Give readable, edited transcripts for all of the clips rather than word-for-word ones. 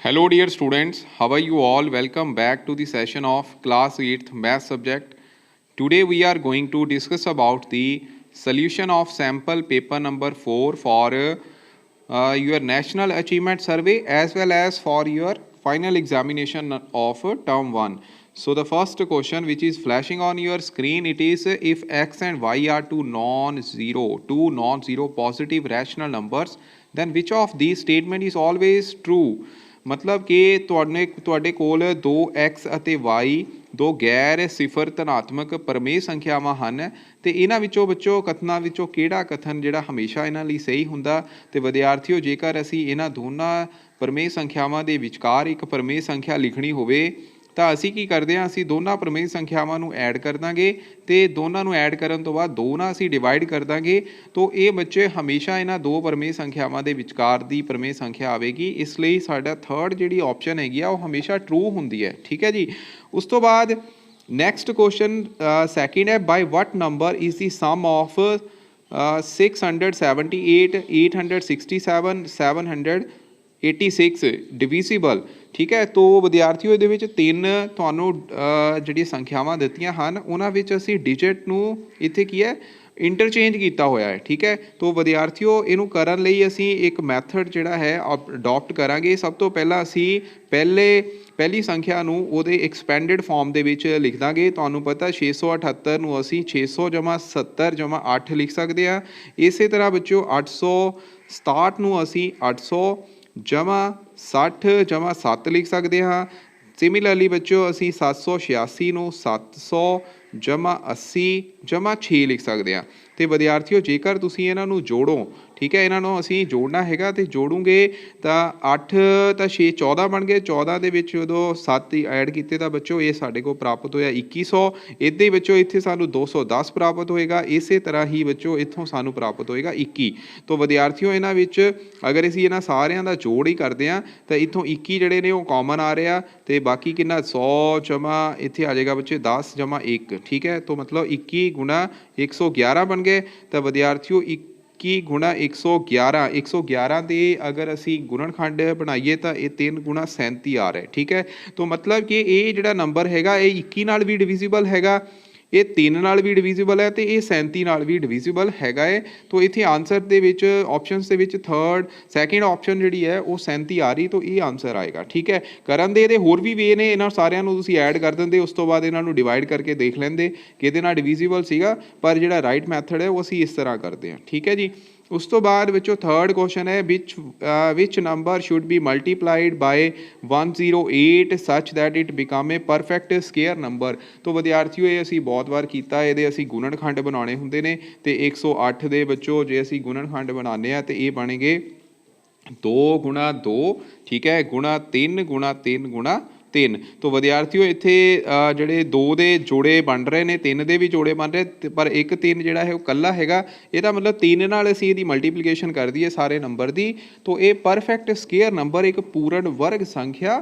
Hello dear students, how are you all? Welcome back to the session of class 8th math subject. Today we are going to discuss about the solution of sample paper number 4 for your national achievement survey as well as for your final examination of term 1. So the first question which is flashing on your screen, it is if x and y are two non-zero positive rational numbers, then which of these statement is always true? मतलब कि ਤੁਹਾਡੇ ਕੋਲ 2x ਅਤੇ y ਦੋ ਗੈਰ ਸਿਫਰ ਧਨਾਤਮਕ ਪਰਮੇਯ ਸੰਖਿਆਵਾਂ ਹਨ ਤੇ ਇਹਨਾਂ ਵਿੱਚੋਂ ਬੱਚੋ ਕਥਨਾਂ ਵਿੱਚੋਂ ਕਿਹੜਾ ਕਥਨ ਜਿਹੜਾ ਹਮੇਸ਼ਾ ਇਹਨਾਂ ਲਈ ਸਹੀ ਹੁੰਦਾ। ਤੇ ਵਿਦਿਆਰਥੀਓ, ਜੇਕਰ ਅਸੀਂ ਇਹਨਾਂ ਦੋਨਾਂ ਪਰਮੇਯ ਸੰਖਿਆਵਾਂ ਦੇ ਵਿਚਕਾਰ ਇੱਕ ਪਰਮੇਯ ਸੰਖਿਆ ਲਿਖਣੀ ਹੋਵੇ ਤਾਂ ਅਸੀਂ ਕੀ ਕਰਦੇ ਹਾਂ, ਅਸੀਂ ਦੋਨਾਂ ਪਰਮੇਯ ਸੰਖਿਆਵਾਂ ਨੂੰ ਐਡ ਕਰ ਦਾਂਗੇ ਤੇ ਦੋਨਾਂ ਨੂੰ ਐਡ ਕਰਨ ਤੋਂ ਬਾਅਦ ਦੋ ਨਾਲ ਅਸੀਂ ਡਿਵਾਈਡ ਕਰ ਦਾਂਗੇ। तो ये बच्चे हमेशा इन्हां दो परमेय संख्यावां दे विचकार दी परमेय संख्या आवेगी, इसलिए साडा थर्ड जिहड़ी ऑप्शन हैगी आ वो हमेशा ट्रू हुंदी है। ठीक है जी। उस तो बाद नैक्सट क्वेश्चन सैकेंड है, by what number is the sum of 678 867 786 divisible. ठीक है। तो विद्यार्थियों ਇਹਦੇ ਵਿੱਚ ਤਿੰਨ ਤੁਹਾਨੂੰ ਜਿਹੜੀਆਂ ਸੰਖਿਆਵਾਂ ਦਿੱਤੀਆਂ ਹਨ ਉਹਨਾਂ ਵਿੱਚ ਅਸੀਂ ਡਿਜਿਟ ਨੂੰ ਇੱਥੇ ਕੀ ਹੈ इंटरचेंज किया होया है। ठीक है। तो विद्यार्थियों इनू करन लई असी एक मैथड जिहड़ा है अडॉप्ट करांगे। सब तो पहला असी पहली संख्या नूं उहदे एक्सपेंडिड फॉर्म दे विच लिख दांगे। तुहानूं पता 678 नूं असी 600 जमा 70 जमा 8 लिख सकते हैं। इस तरह बच्चों 867 नूं असी 800 जमा 60 जमा 7 लिख सकते हैं। सिमिलरली बच्चों असी 786 नूं 700 जमा 80 जमा 6 लिख सकते हैं। तो विद्यार्थियों जेकर तुसीं इन्हां नूं जोड़ो, ठीक है, इन्हां नूं असीं जोड़ना हैगा तो जोड़ूंगे तो 8 तो 6 14 बन गए। 14 दे विच जो 7 ऐड किए तो बच्चों ये साडे को प्राप्त होया 2100। इदां ही बच्चों इत्थे सानूं 210 प्राप्त होएगा। इस तरह ही बच्चों इत्थों सानूं प्राप्त होएगा 21। तो विद्यार्थियों इन्हां विच अगर असीं इन्हां सारियां दा जोड़ ही करते हैं तो इत्थों 21 जिहड़े ने वो कॉमन आ रहा तो बाकी कितना 100 जमा इत्थे आ जाएगा बच्चे 10 जमा 1। ठीक है। तो मतलब 21 गुणा 111 बन गए। तो विद्यार्थियों 21 गुणा 111 के अगर असी गुणनखंड बनाइए तो ये 3 गुणा 37 आ रहा है। ठीक है। तो मतलब कि ये जिहड़ा नंबर हैगा ये 21 नाल भी डिविजिबल हैगा, ये 3 नाल भी डिविजिबल है तो ये 37 नाल भी डिविजिबल हैगा है। तो इत्थे आंसर दे विच ऑप्शनस दे विच थर्ड सैकेंड ऑप्शन जिहड़ी है वो 37 आ रही, तो ये आंसर आएगा। ठीक है। करन दे होर भी वे ने, इन्हां सारियां नूं तुसीं ऐड कर दिंदे, उस तो बाद इन्हां नूं डिवाइड करके देख लैंदे कि इहदे नाल डिविजिबल सीगा, पर जिहड़ा राइट मैथड है वो असीं इस तरह करते हैं। ठीक है जी। उस तो बाद बच्चों थर्ड क्वेश्चन है, which number should be multiplied by 108 such that it become a perfect square number. तो विद्यार्थियों ये असी बहुत बार किया, ये असी गुणनखंड बनाने होंगे ने तो 108 के बच्चों जे असी गुणनखंड बनाने तो ये बनेंगे 2 गुणा 2, ठीक है, गुणा 3 गुणा 3 गुणा 3। तो विद्यार्थियों इत्थे जिहड़े 2 दे जोड़े बन रहे हैं, 3 दे भी जोड़े बन रहे, पर एक 3 जिहड़ा है वो कल्ला हैगा। इहदा मतलब 3 नाल असीं इहदी मल्टीप्लीकेशन कर दईए सारे नंबर दी तो ये परफेक्ट स्केयर नंबर एक पूर्ण वर्ग संख्या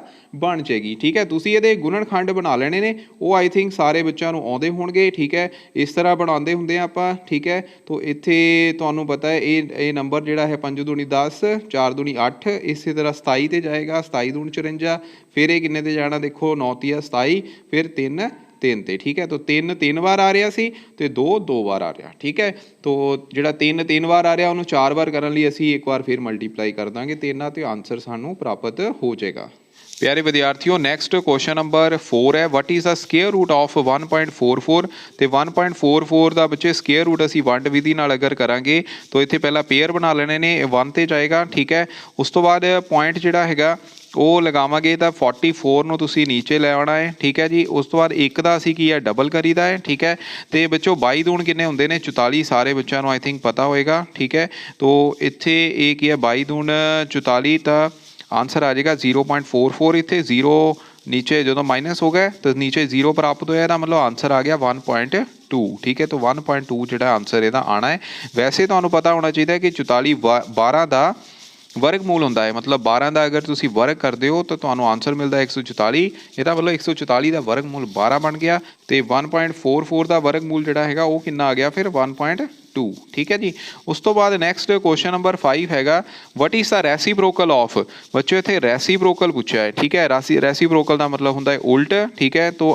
बन जाएगी। ठीक है। तुसीं इहदे गुणनखंड बना लेने ने, वो आई थिंक सारे बच्चों नूं आउंदे होणगे। ठीक है। इस तरह बनाते हुंदे आपां। ठीक है। तो इत्थे तुहानूं पता है ये नंबर जिहड़ा है 5 दूनी 10 4 दूनी 8, इस तरह 27 ते जाएगा, 27 दूनी 54, फिर ये किन्ने ते जाना देखो 9 तिया 27, फिर 3 3 ते। ठीक है। तो 3 बार आ रहा सी ते 2 बार आ रहा। ठीक है। तो जिहड़ा 3 बार आ रहा उन्होंने 4 बार करने लई असीं एक बार फिर मल्टीप्लाई कर देंगे, 3 ते आंसर सानूं प्राप्त हो जाएगा। प्यारे विद्यार्थियों नैक्सट क्वेश्चन नंबर 4 है, what is the square root of 1.44। तो 1.44 का बच्चे स्केयर रूट असी वंड विधि नाल अगर करांगे तो इत्थे पहला पेयर बना लेने ने, 1 ते जाएगा। ठीक है। उस तो बाद पॉइंट जिहड़ा हैगा वो लगावांगे तो 44 नूं तुसीं नीचे ले आना है। ठीक है जी। उस तो बाद एक दा असीं की है डबल करीदा है। ठीक है। तो बच्चों 22 दूण किन्ने हुंदे ने 44, सारे बच्चों आई थिंक पता होएगा। ठीक है। तो इत्थे ये की है 22 दूण 44, तो आंसर आ जाएगा 0.44। इत्थे 0 नीचे जो माइनस हो गए तो नीचे 0 प्राप्त होया, तो मतलब आंसर आ गया 1.2। ठीक है। तो 1.2 जो आंसर इहदा आना है। वैसे तुहानूं पता होना चाहिए कि 44 12 का वर्गमूल होंदा है, मतलब 12 का अगर तुसीं वर्ग करते हो तो तुहानूं आंसर मिलता है 144। इहदा मतलब 144 का वर्गमूल 12 बन गया। तो 1.44 का वर्गमूल जिहड़ा हैगा वो कितना आ गया फिर 1.2 2। ठीक है जी। उस तो बाद नैक्सट क्वेश्चन नंबर 5 हैगा what is the reciprocal of. बच्चों इत्थे रेसीप्रोकल पूछा है। ठीक है, रेसीप्रोकल का मतलब होंदा है उल्ट। ठीक है, तो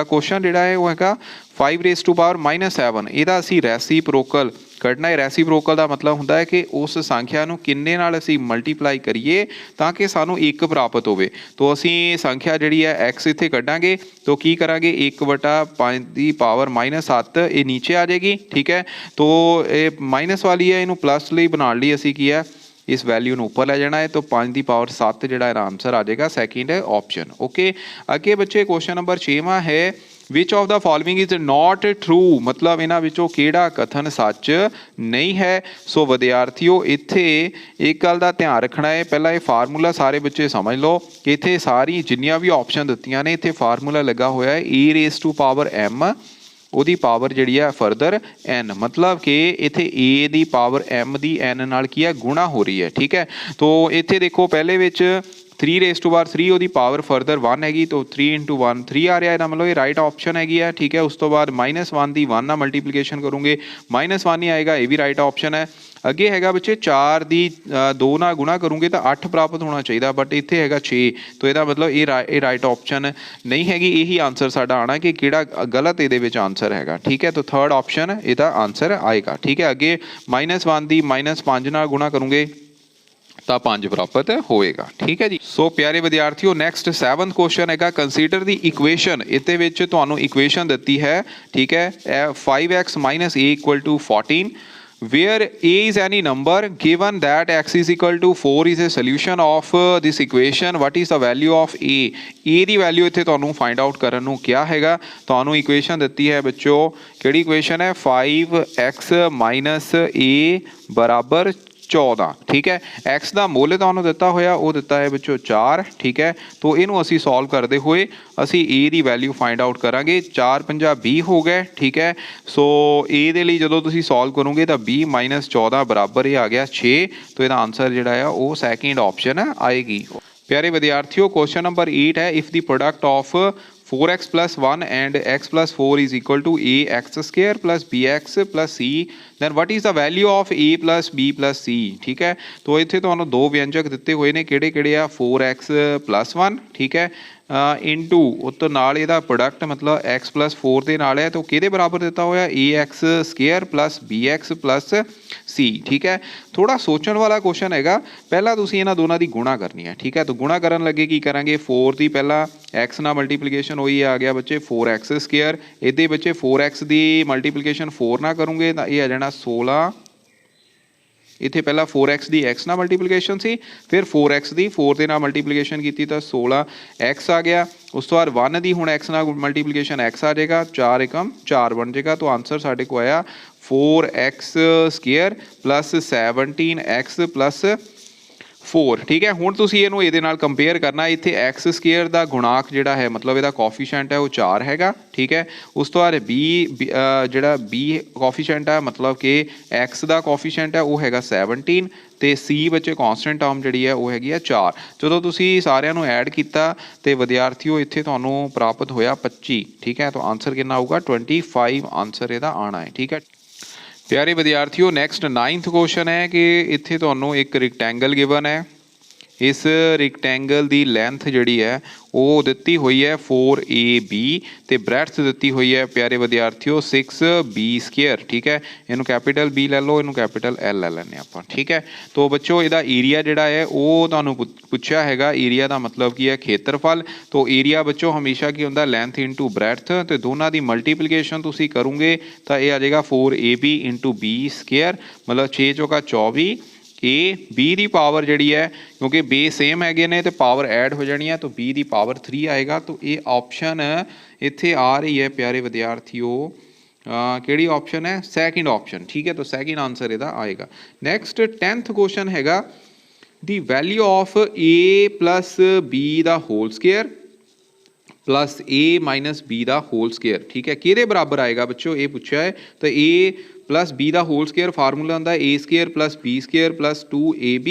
क्वेश्चन जिहड़ा है वो हैगा 5⁻⁻7 ਇਹਦਾ ਅਸੀਂ ਰੈਸੀਪ੍ਰੋਕਲ ਕੱਢਣਾ ਹੈ। ਰੈਸੀਪ੍ਰੋਕਲ ਦਾ ਮਤਲਬ ਹੁੰਦਾ ਹੈ ਕਿ ਉਸ ਸੰਖਿਆ ਨੂੰ ਕਿੰਨੇ ਨਾਲ ਅਸੀਂ ਮਲਟੀਪਲਾਈ ਕਰੀਏ ਤਾਂ ਕਿ ਸਾਨੂੰ 1 ਪ੍ਰਾਪਤ ਹੋਵੇ। तो ਅਸੀਂ ਸੰਖਿਆ ਜਿਹੜੀ ਹੈ x ਇੱਥੇ ਕੱਢਾਂਗੇ तो ਕੀ ਕਰਾਂਗੇ 1/5 ਦੀ ਪਾਵਰ -7 ਇਹ ਨੀਚੇ ਆ ਜਾਏਗੀ। ਠੀਕ ਹੈ, तो ਇਹ ਮਾਈਨਸ ਵਾਲੀ ਹੈ, ਇਹਨੂੰ ਪਲੱਸ ਲਈ ਬਣਾਉਣ ਲਈ ਅਸੀਂ ਕੀ ਹੈ इस वैल्यू ਨੂੰ ਉੱਪਰ ਲੈ ਜਾਣਾ है। तो 5 ਦੀ ਪਾਵਰ 7 ਜਿਹੜਾ ਇਹਦਾ ਆਨਸਰ ਆ ਜਾਏਗਾ ਸੈਕਿੰਡ ਆਪਸ਼ਨ। ओके, ਅੱਗੇ ਬੱਚੇ क्वेश्चन नंबर 6वां है which of the following is not true. मतलब इन्हां विचों किहड़ा कथन सच नहीं है। सो विद्यार्थियों इत्थे एक गल दा ध्यान रखना है, पहला ये फार्मूला सारे बच्चे समझ लो कि इत्थे सारी जिन्नियां भी ऑप्शन दित्तियां ने इत्थे फार्मूला लगा होया है e⁻m ਉਹਦੀ ਪਾਵਰ ਜਿਹੜੀ ਹੈ ਫਰਦਰ n। मतलब कि इत्थे a the power m the n ਨਾਲ ਕੀ ਹੈ ਗੁਣਾ ਹੋ ਰਹੀ ਹੈ। ठीक है, तो ਇੱਥੇ ਦੇਖੋ ਪਹਿਲੇ ਵਿੱਚ 3⁻3 ਉਹਦੀ ਪਾਵਰ ਫਰਦਰ 1 हैगी तो 3 × 1 3 आ रहा है। मतलब ये राइट ऑप्शन हैगी है। ठीक है, उस तो बाद -1 ਦੀ 1 ਨਾਲ ਮਲਟੀਪਲੀਕੇਸ਼ਨ ਕਰੋਗੇ -1 ਹੀ ਆएगा, ये भी राइट ऑप्शन है। ਅੱਗੇ ਹੈਗਾ ਬੱਚੇ 4 ਦੀ 2 ਨਾਲ ਗੁਣਾ ਕਰੋਗੇ ਤਾਂ 8 ਪ੍ਰਾਪਤ ਹੋਣਾ ਚਾਹੀਦਾ, ਬਟ ਇੱਥੇ ਹੈਗਾ 6। तो ਇਹਦਾ ਮਤਲਬ ਇਹ ਰਾਈਟ ਆਪਸ਼ਨ ਨਹੀਂ ਹੈਗੀ। ਇਹੀ ਆਨਸਰ ਸਾਡਾ ਆਣਾ ਕਿ ਕਿਹੜਾ ਗਲਤ ਇਹਦੇ ਵਿੱਚ ਆਨਸਰ ਹੈਗਾ। ਠੀਕ ਹੈ, तो थर्ड ऑप्शन ਇਹਦਾ ਆਨਸਰ ਆਏਗਾ। ठीक है, ਅੱਗੇ -1 ਦੀ -5 ਨਾਲ ਗੁਣਾ ਕਰੋਗੇ ਤਾਂ 5 ਪ੍ਰਾਪਤ ਹੋਏਗਾ। ਠੀਕ ਹੈ ਜੀ। ਸੋ ਪਿਆਰੇ ਵਿਦਿਆਰਥੀਓ ਨੈਕਸਟ 7th ਕੁਐਸਚਨ ਹੈਗਾ ਕੰਸੀਡਰ ਦੀ ਇਕੁਏਸ਼ਨ। ਇਹਦੇ ਵਿੱਚ ਤੁਹਾਨੂੰ ਇਕੁਏਸ਼ਨ ਦਿੱਤੀ ਹੈ। ਠੀਕ ਹੈ, 5x - a = 14 where a is any number given that x is equal to 4 is a solution of this equation what is the value of a the value ਇੱਥੇ ਤੁਹਾਨੂੰ ਫਾਈਂਡ ਆਊਟ ਕਰਨ ਨੂੰ ਕਿਹਾ ਹੈਗਾ। ਤੁਹਾਨੂੰ ਇਕੁਏਸ਼ਨ ਦਿੱਤੀ ਹੈ ਬੱਚੋ, ਕਿਹੜੀ ਇਕੁਏਸ਼ਨ ਹੈ 5x - a = 14। ठीक है, x ਦਾ ਮੁੱਲ ਤੁਹਾਨੂੰ ਦਿੱਤਾ ਹੋਇਆ ਉਹ ਦਿੱਤਾ ਹੈ ਬੱਚੋ 4। ਠੀਕ ਹੈ, तो ਇਹਨੂੰ ਅਸੀਂ ਸੋਲਵ ਕਰਦੇ ਹੋਏ ਅਸੀਂ a the value find out ਕਰਾਂਗੇ। 4 × 20 ਹੋ ਗਏ। ਠੀਕ ਹੈ, ਸੋ a ਦੇ ਲਈ ਜਦੋਂ ਤੁਸੀਂ ਸੋਲਵ ਕਰੋਗੇ ਤਾਂ 20 - 14 ਬਰਾਬਰ ਇਹ ਆ ਗਿਆ 6। तो ਇਹਦਾ ਆਨਸਰ ਜਿਹੜਾ ਆ ਉਹ ਸੈਕਿੰਡ ਆਪਸ਼ਨ ਆਏਗੀ। ਪਿਆਰੇ ਵਿਦਿਆਰਥੀਓ क्वेश्चन नंबर 8 है if the product of 4x + 1 and x + 4 is equal to ax² + bx + c then what is the value of a + b + c। ठीक है, तो ਇੱਥੇ ਤੁਹਾਨੂੰ ਦੋ ਵਿਅੰਜਕ ਦਿੱਤੇ ਹੋਏ ਨੇ, ਕਿਹੜੇ ਕਿਹੜੇ ਆ 4x + 1। ਠੀਕ ਹੈ, ਇਨਟੂ ਉਤੋਂ ਨਾਲ ਇਹਦਾ ਪ੍ਰੋਡਕਟ मतलब x + 4 ਦੇ ਨਾਲ ਹੈ, तो ਕਿਹਦੇ ਬਰਾਬਰ ਦਿੱਤਾ ਹੋਇਆ ax² + bx + c। ठीक है, थोड़ा सोचण वाला क्वेश्चन हैगा। पहला ਤੁਸੀਂ ਇਹਨਾਂ ਦੋਨਾਂ ਦੀ ਗੁਣਾ ਕਰਨੀ ਹੈ। ठीक है, तो गुणा ਕਰਨ ਲੱਗੇ ਕੀ ਕਰਾਂਗੇ 4 ਦੀ ਪਹਿਲਾਂ x ਨਾਲ ਮਲਟੀਪਲੀਕੇਸ਼ਨ ਹੋਈ ਆ ਗਿਆ ਬੱਚੇ 4x²। ਇਹਦੇ ਬੱਚੇ 4x ਦੀ ਮਲਟੀਪਲੀਕੇਸ਼ਨ 4 ਨਾਲ ਕਰੋਗੇ ਤਾਂ ਇਹ ਆ ਜਾਣਾ 16। ਇੱਥੇ ਪਹਿਲਾਂ 4x ਦੀ x ਨਾਲ ਮਲਟੀਪਲੀਕੇਸ਼ਨ ਸੀ, ਫਿਰ 4x ਦੀ 4 ਦੇ ਨਾਲ ਮਲਟੀਪਲੀਕੇਸ਼ਨ ਕੀਤੀ ਤਾਂ 16x ਆ ਗਿਆ। ਉਸ ਤੋਂ ਬਾਅਦ 1 ਦੀ ਹੁਣ x ਨਾਲ ਮਲਟੀਪਲੀਕੇਸ਼ਨ x ਆ ਜਾਏਗਾ, 4 × 4 ਬਣ ਜਾਏਗਾ। तो ਆਨਸਰ ਸਾਡੇ ਕੋਲ ਆਇਆ 4x² + 17x + 4। ठीक है, ਹੁਣ ਤੁਸੀਂ ਇਹਨੂੰ ਇਹਦੇ ਨਾਲ ਕੰਪੇਅਰ ਕਰਨਾ। ਇੱਥੇ x² ਦਾ ਗੁਣਾਕ ਜਿਹੜਾ ਹੈ मतलब ਇਹਦਾ ਕੋਫੀਸ਼ੀਐਂਟ ਹੈ ਉਹ 4 ਹੈਗਾ। ठीक है, ਉਸ ਤੋਂ ਬਾਅਦ ਜਿਹੜਾ b ਕੋਫੀਸ਼ੀਐਂਟ ਹੈ मतलब ਕਿ x ਦਾ ਕੋਫੀਸ਼ੀਐਂਟ ਹੈ ਉਹ ਹੈਗਾ 17 ਤੇ c ਬੱਚੇ ਕਨਸਟੈਂਟ ਟਰਮ ਜਿਹੜੀ ਹੈ ਉਹ ਹੈਗੀ ਆ 4। ਜਦੋਂ ਤੁਸੀਂ ਸਾਰਿਆਂ ਨੂੰ ਐਡ ਕੀਤਾ ਤੇ ਵਿਦਿਆਰਥੀਓ ਇੱਥੇ ਤੁਹਾਨੂੰ ਪ੍ਰਾਪਤ ਹੋਇਆ 25। ਠੀਕ ਹੈ, ਤਾਂ ਆਨਸਰ ਕਿੰਨਾ ਆਊਗਾ 25 ਆਨਸਰ ਇਹਦਾ ਆਣਾ ਹੈ। ठीक है, ਪਿਆਰੇ ਵਿਦਿਆਰਥੀਓ ਨੈਕਸਟ 9th ਕੁਐਸਚਨ ਹੈ ਕਿ ਇੱਥੇ ਤੁਹਾਨੂੰ ਇੱਕ ਰੈਕਟੈਂਗਲ ਗਿਵਨ ਹੈ। ਇਸ ਰੈਕਟੈਂਗਲ ਦੀ ਲੈਂਥ ਜਿਹੜੀ ਹੈ ਉਹ ਦਿੱਤੀ ਹੋਈ ਹੈ 4ab ਤੇ ਬ੍ਰੈਡਥ ਦਿੱਤੀ ਹੋਈ ਹੈ ਪਿਆਰੇ ਵਿਦਿਆਰਥੀਓ 6b²। ਠੀਕ ਹੈ, ਇਹਨੂੰ ਕੈਪੀਟਲ B ਲੈ ਲਓ, ਇਹਨੂੰ ਕੈਪੀਟਲ L ਲੈ ਲੈਂਦੇ ਆਪਾਂ। ਠੀਕ ਹੈ, तो ਬੱਚੋ ਇਹਦਾ ਏਰੀਆ ਜਿਹੜਾ ਹੈ ਉਹ ਤੁਹਾਨੂੰ ਪੁੱਛਿਆ ਹੈਗਾ। ਏਰੀਆ ਦਾ ਮਤਲਬ ਕੀ ਹੈ ਖੇਤਰਫਲ। तो ਏਰੀਆ ਬੱਚੋ ਹਮੇਸ਼ਾ ਕੀ ਹੁੰਦਾ ਲੈਂਥ × ਬ੍ਰੈਡਥ ਤੇ ਦੋਨਾਂ ਦੀ ਮਲਟੀਪਲੀਕੇਸ਼ਨ ਤੁਸੀਂ ਕਰੋਗੇ ਤਾਂ ਇਹ ਆ ਜਾਏਗਾ 4ab × b² मतलब 6 × 24 b ਦੀ ਪਾਵਰ ਜਿਹੜੀ ਹੈ ਕਿਉਂਕਿ ਬੇਸ ਸੇਮ ਹੈਗੇ ਨੇ ਤੇ ਪਾਵਰ ਐਡ ਹੋ ਜਾਣੀ ਹੈ तो b ਦੀ ਪਾਵਰ 3 ਆਏਗਾ। तो ਇਹ ਆਪਸ਼ਨ ਇੱਥੇ ਆ ਰਹੀ ਹੈ ਪਿਆਰੇ ਵਿਦਿਆਰਥੀਓ ਕਿਹੜੀ ਆਪਸ਼ਨ ਹੈ ਸੈਕਿੰਡ ਆਪਸ਼ਨ। ਠੀਕ ਹੈ, तो ਸੈਕਿੰਡ ਆਨਸਰ ਇਹਦਾ ਆਏਗਾ। ਨੈਕਸਟ 10th ਕੁਐਸਚਨ ਹੈਗਾ ਦੀ value of a + b the whole square + a - b the whole square. ठीक है, ਕਿਹਦੇ ਬਰਾਬਰ ਆਏਗਾ ਬੱਚੋ ਇਹ ਪੁੱਛਿਆ ਹੈ। तो a प्लस बी का होल स्केयर फार्मूला होंदा a square plus b square plus 2ab,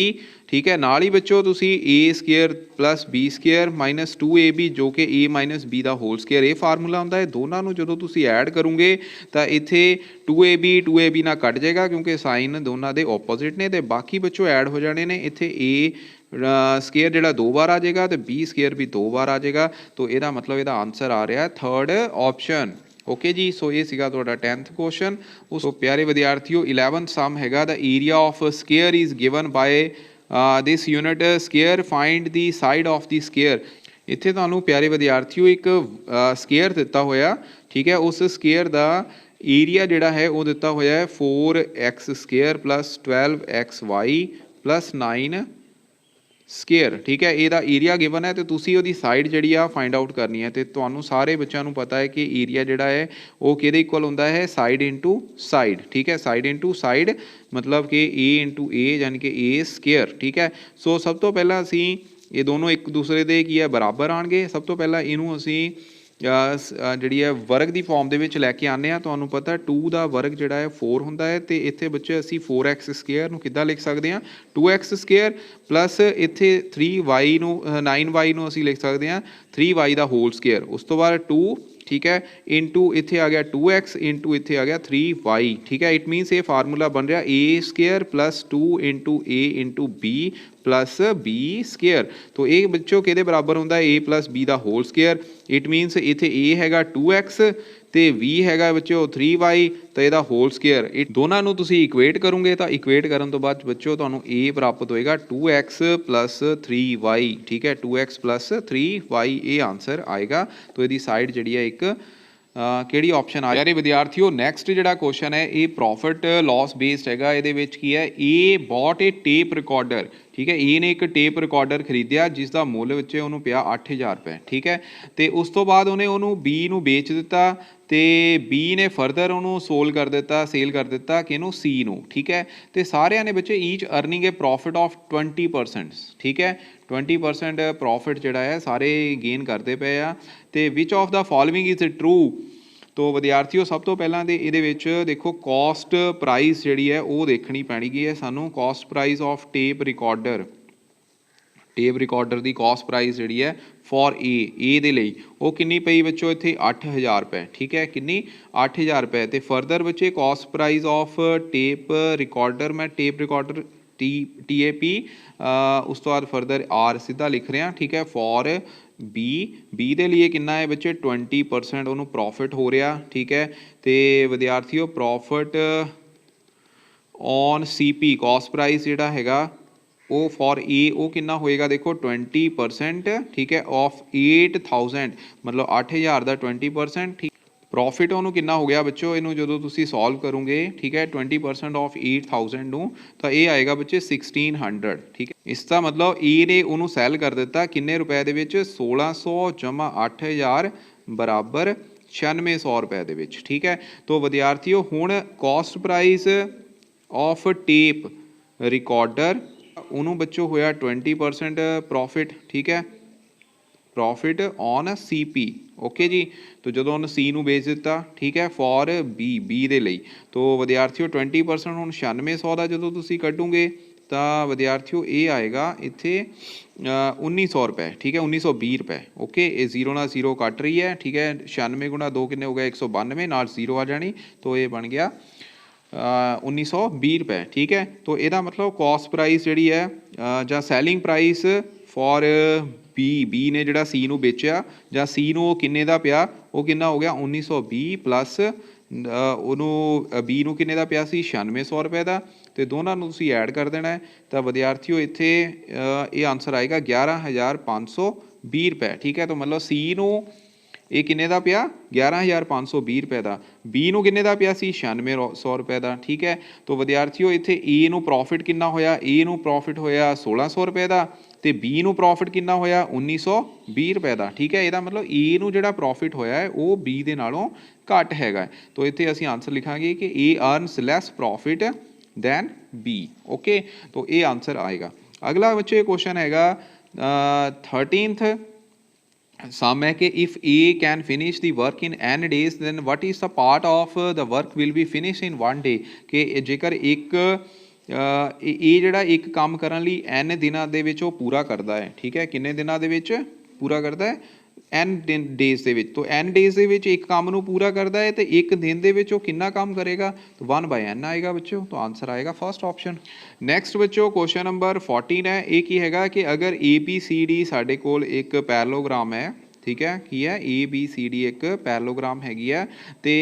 ठीक है। नाल ही बच्चों तुसी a square plus b square minus 2ab जो कि ए माइनस बी का होल स्केयर ये फार्मूला होंदा है। दोनों नूं जदों तुसी ऐड करोगे तो इत्थे 2ab ना कट जाएगा क्योंकि साइन दोनों के ओपोजिट ने, तो बाकी बच्चों ऐड हो जाने ने। इत्थे ए स्केयर जिहड़ा 2 बार आ जाएगा तो बी स्केयर भी 2 बार आ जाएगा। तो यदा मतलब यदा आंसर आ रहा है थर्ड ऑप्शन। ओके जी, सो ये सीगा तुहाडा 10th क्वेश्चन। उस प्यारे विद्यार्थियों 11th सम हैगा the area of square is given by this unit square find the side of the square. इत्थे तुहानूं प्यारे विद्यार्थियों एक स्केयर दिता होया, ठीक है। उस स्केयर का एरिया जिहड़ा है वो दिता होया है 4x square plus 12xy plus 9 square, ठीक है। ਇਹਦਾ ਏਰੀਆ ਗਿਵਨ है तो ਤੁਸੀਂ ਉਹਦੀ ਸਾਈਡ ਜਿਹੜੀ ਆ फाइंड आउट करनी है। तो ਤੁਹਾਨੂੰ ਸਾਰੇ ਬੱਚਿਆਂ ਨੂੰ ਪਤਾ ਹੈ ਕਿ ਏਰੀਆ ਜਿਹੜਾ ਹੈ ਉਹ ਕਿਹਦੇ ਇਕੁਅਲ ਹੁੰਦਾ ਹੈ ਸਾਈਡ ਇਨਟੂ ਸਾਈਡ, ठीक है। ਸਾਈਡ ਇਨਟੂ ਸਾਈਡ मतलब कि a ਇਨਟੂ a यानी कि a स्केयर, ठीक है। सो सब तो पहला ਅਸੀਂ ਇਹ ਦੋਨੋਂ ਇੱਕ ਦੂਸਰੇ ਦੇ ਕੀ ਹੈ ਬਰਾਬਰ ਆਣਗੇ। ਸਭ ਤੋਂ ਪਹਿਲਾਂ ਇਹਨੂੰ ਅਸੀਂ ਜਿਹੜੀ ਹੈ ਵਰਗ ਦੀ ਫਾਰਮ ਦੇ ਵਿੱਚ ਲੈ ਕੇ ਆਉਂਦੇ ਹਾਂ। ਤੁਹਾਨੂੰ ਪਤਾ 2 ਦਾ ਵਰਗ ਜਿਹੜਾ ਹੈ 4 ਹੁੰਦਾ ਹੈ ਤੇ ਇੱਥੇ ਬੱਚੇ ਅਸੀਂ 4x ਸਕੁਅਰ ਨੂੰ ਕਿੱਦਾਂ ਲਿਖ ਸਕਦੇ ਹਾਂ 2x ਸਕੁਅਰ ਪਲੱਸ ਇੱਥੇ 3y ਨੂੰ 9y ਨੂੰ ਅਸੀਂ ਲਿਖ ਸਕਦੇ ਹਾਂ 3y ਦਾ ਹੋਲ ਸਕੁਅਰ। ਉਸ ਤੋਂ ਬਾਅਦ 2, ठीक है, इंटू इत्थे आ गया 2x इंटू इत्थे आ गया 3y, ठीक है। इट मीनस ये फार्मूला बन रहा a square plus 2 into a into b plus b square. तो ये बच्चों के बराबर होंगे a प्लस b का होल स्केयर। इट मीनस इत्थे a हैगा 2x तो v हैगा बच्चों 3y तो यदा होल स्केयर। ये दोनों नूं तुसीं इक्वेट करोगे तो इक्वेट करन तो बाद बच्चों तुहानूं a प्राप्त होएगा 2x प्लस 3y, ठीक है। 2x प्लस 3y ये आंसर आएगा। तो यदी साइड जिहड़ी है एक ਕਿਹੜੀ ऑप्शन आ यारे विद्यार्थियों। नैक्सट जिहड़ा क्वेश्चन है ये प्रॉफिट लॉस बेस्ड हैगा। इहदे विच की है ए बॉट ए टेप रिकॉर्डर, ठीक है। ए ने एक टेप रिकॉर्डर खरीदिया जिसका मुੱਲ ਵਿੱਚ ਉਹਨੂੰ ਪਿਆ 8000 ਰੁਪਏ, ठीक है। ਤੇ ਉਸ ਤੋਂ ਬਾਅਦ ਉਹਨੇ ਉਹਨੂੰ B ਨੂੰ ਵੇਚ ਦਿੱਤਾ ਤੇ B ਨੇ ਫਰਦਰ ਉਹਨੂੰ ਸੋਲ ਕਰ ਦਿੱਤਾ ਸੇਲ ਕਰ ਦਿੱਤਾ ਕਿਹਨੂੰ C ਨੂੰ, ठीक है। ਤੇ ਸਾਰਿਆਂ ਨੇ ਬੱਚੇ ਈਚ ਅਰਨਿੰਗ ਏ ਪ੍ਰੋਫਿਟ ਆਫ 20%, ठीक है। 20% ਪ੍ਰੋਫਿਟ ਜਿਹੜਾ ਹੈ ਸਾਰੇ ਗੇਨ ਕਰਦੇ ਪਏ ਆ। ਤੇ ਵਿਚ of the following is true. तो विद्यार्थियों सब तो पहला तो ये देखो कॉस्ट प्राइस जी है वो देखनी पैनी है सानू। Cost price of tape recorder की कॉस्ट प्राइस जी है फॉर ए दे लई वो किन्नी पई बच्चों इत्थे 8000 रुपए, ठीक है। किन्नी 8000 रुपए। तो फरदर बच्चे cost price of tape recorder मैं टेप रिकॉर्डर TAP उस तो बाद फरदर R सीधा लिख रहे हैं, ठीक है। फॉर बी दे लिए कितना है बच्चे 20% उन्होंने प्रॉफिट हो रहा, ठीक है। तो विद्यार्थियों profit on CP cost price जिहड़ा हैगा वो फॉर ए वो कितना होएगा देखो 20%, ठीक है, ऑफ 8000 मतलब 8000 का 20%, ठीक। प्रॉफिट उन्होंने कितना हो गया बच्चों इनू जो तुसी सॉल्व करोगे, ठीक है। 20% ऑफ 8000 नू तो ये आएगा बच्चे 1600, ठीक है। इसका मतलब ए ने उन्होंने सैल कर दिता किन्ने रुपए दे विच 1600 जमा 8000 बराबर 9600 रुपए दे विच, ठीक है। तो विद्यार्थियों हुण cost price of tape recorder उन्होंने बच्चों होया 20% प्रॉफिट, ठीक है। प्रॉफिट ऑन CP, ओके जी। तो जो उन्हें C नू बेच दिता, ठीक है, फॉर B दे लई। तो विद्यार्थियों 20% हुण 9600 का जो तुसी कटोगे तो विद्यार्थियों ये आएगा इत्थे 1900 रुपए, ठीक है, 1920 रुपए, ओके। ये 0 ना 0 कट रही है, ठीक है। 96 गुणा 2 कितने हो गया 192 नाल 0 आ जानी तो ये बन गया 1920 रुपए, ठीक है। तो यदा मतलब कॉस्ट प्राइस जी है जां सैलिंग प्राइस फॉर बी ने जिहड़ा C नू बेचिया जां C नू किन्ने दा पिया वो किन्ना हो गया 1920 प्लस ਉਹਨੂੰ B ਨੂੰ किन्ने दा पिया सी 9600 रुपए का। तो दोनों नू तुसीं ऐड कर देना है तो विद्यार्थियों इत्थे ये आंसर आएगा 11520 रुपए, ठीक है। तो मतलब C नू ये किन्ने दा पिया 11520 रुपए का, B नू किन्ने दा पिया सी 9600 रुपए का, ठीक है। तो विद्यार्थियों इत्थे A नू प्रॉफिट किन्ना होया A नू प्रॉफिट होया 1600 रुपए का तो B नू प्रॉफिट किन्ना होया 1920 रुपए का, ठीक है। ਇਹਦਾ मतलब A नू ਜਿਹੜਾ प्रॉफिट होया है वो B ਦੇ ਨਾਲੋਂ ਘੱਟ ਹੈਗਾ। तो ਇੱਥੇ ਅਸੀਂ ਆਨਸਰ ਲਿਖਾਂਗੇ कि A earns less profit than B, okay. तो ये आंसर आएगा। अगला बच्चे क्वेश्चन हैगा 13th सम है कि if A can finish the work in N days then what is the part of the work will be finish in one day कि जेकर एक ਇਹ ਜਿਹੜਾ ਇੱਕ ਕੰਮ ਕਰਨ ਲਈ n ਦਿਨਾਂ ਦੇ ਵਿੱਚ ਉਹ ਪੂਰਾ ਕਰਦਾ ਹੈ ਠੀਕ ਹੈ ਕਿੰਨੇ ਦਿਨਾਂ ਦੇ ਵਿੱਚ ਪੂਰਾ ਕਰਦਾ ਹੈ n ਡੇਜ਼ ਦੇ ਵਿੱਚ तो n ਡੇਜ਼ ਦੇ ਵਿੱਚ ਇੱਕ ਕੰਮ ਨੂੰ ਪੂਰਾ ਕਰਦਾ ਹੈ ਤੇ ਇੱਕ ਦਿਨ ਦੇ ਵਿੱਚ ਉਹ ਕਿੰਨਾ ਕੰਮ ਕਰੇਗਾ तो 1/n ਆਏਗਾ ਬੱਚੋ तो ਆਨਸਰ ਆਏਗਾ ਫਸਟ ਆਪਸ਼ਨ ਨੈਕਸਟ ਬੱਚੋ ਕੁਐਸਚਨ ਨੰਬਰ 14 ਹੈ ਇਹ ਕੀ ਹੈਗਾ ਕਿ ਅਗਰ ABCD ਸਾਡੇ ਕੋਲ ਇੱਕ ਪੈਰਲੋਗ੍ਰਾਮ ਹੈ ठीक है की है ABCD एक पैरेललोग्राम हैगी है तो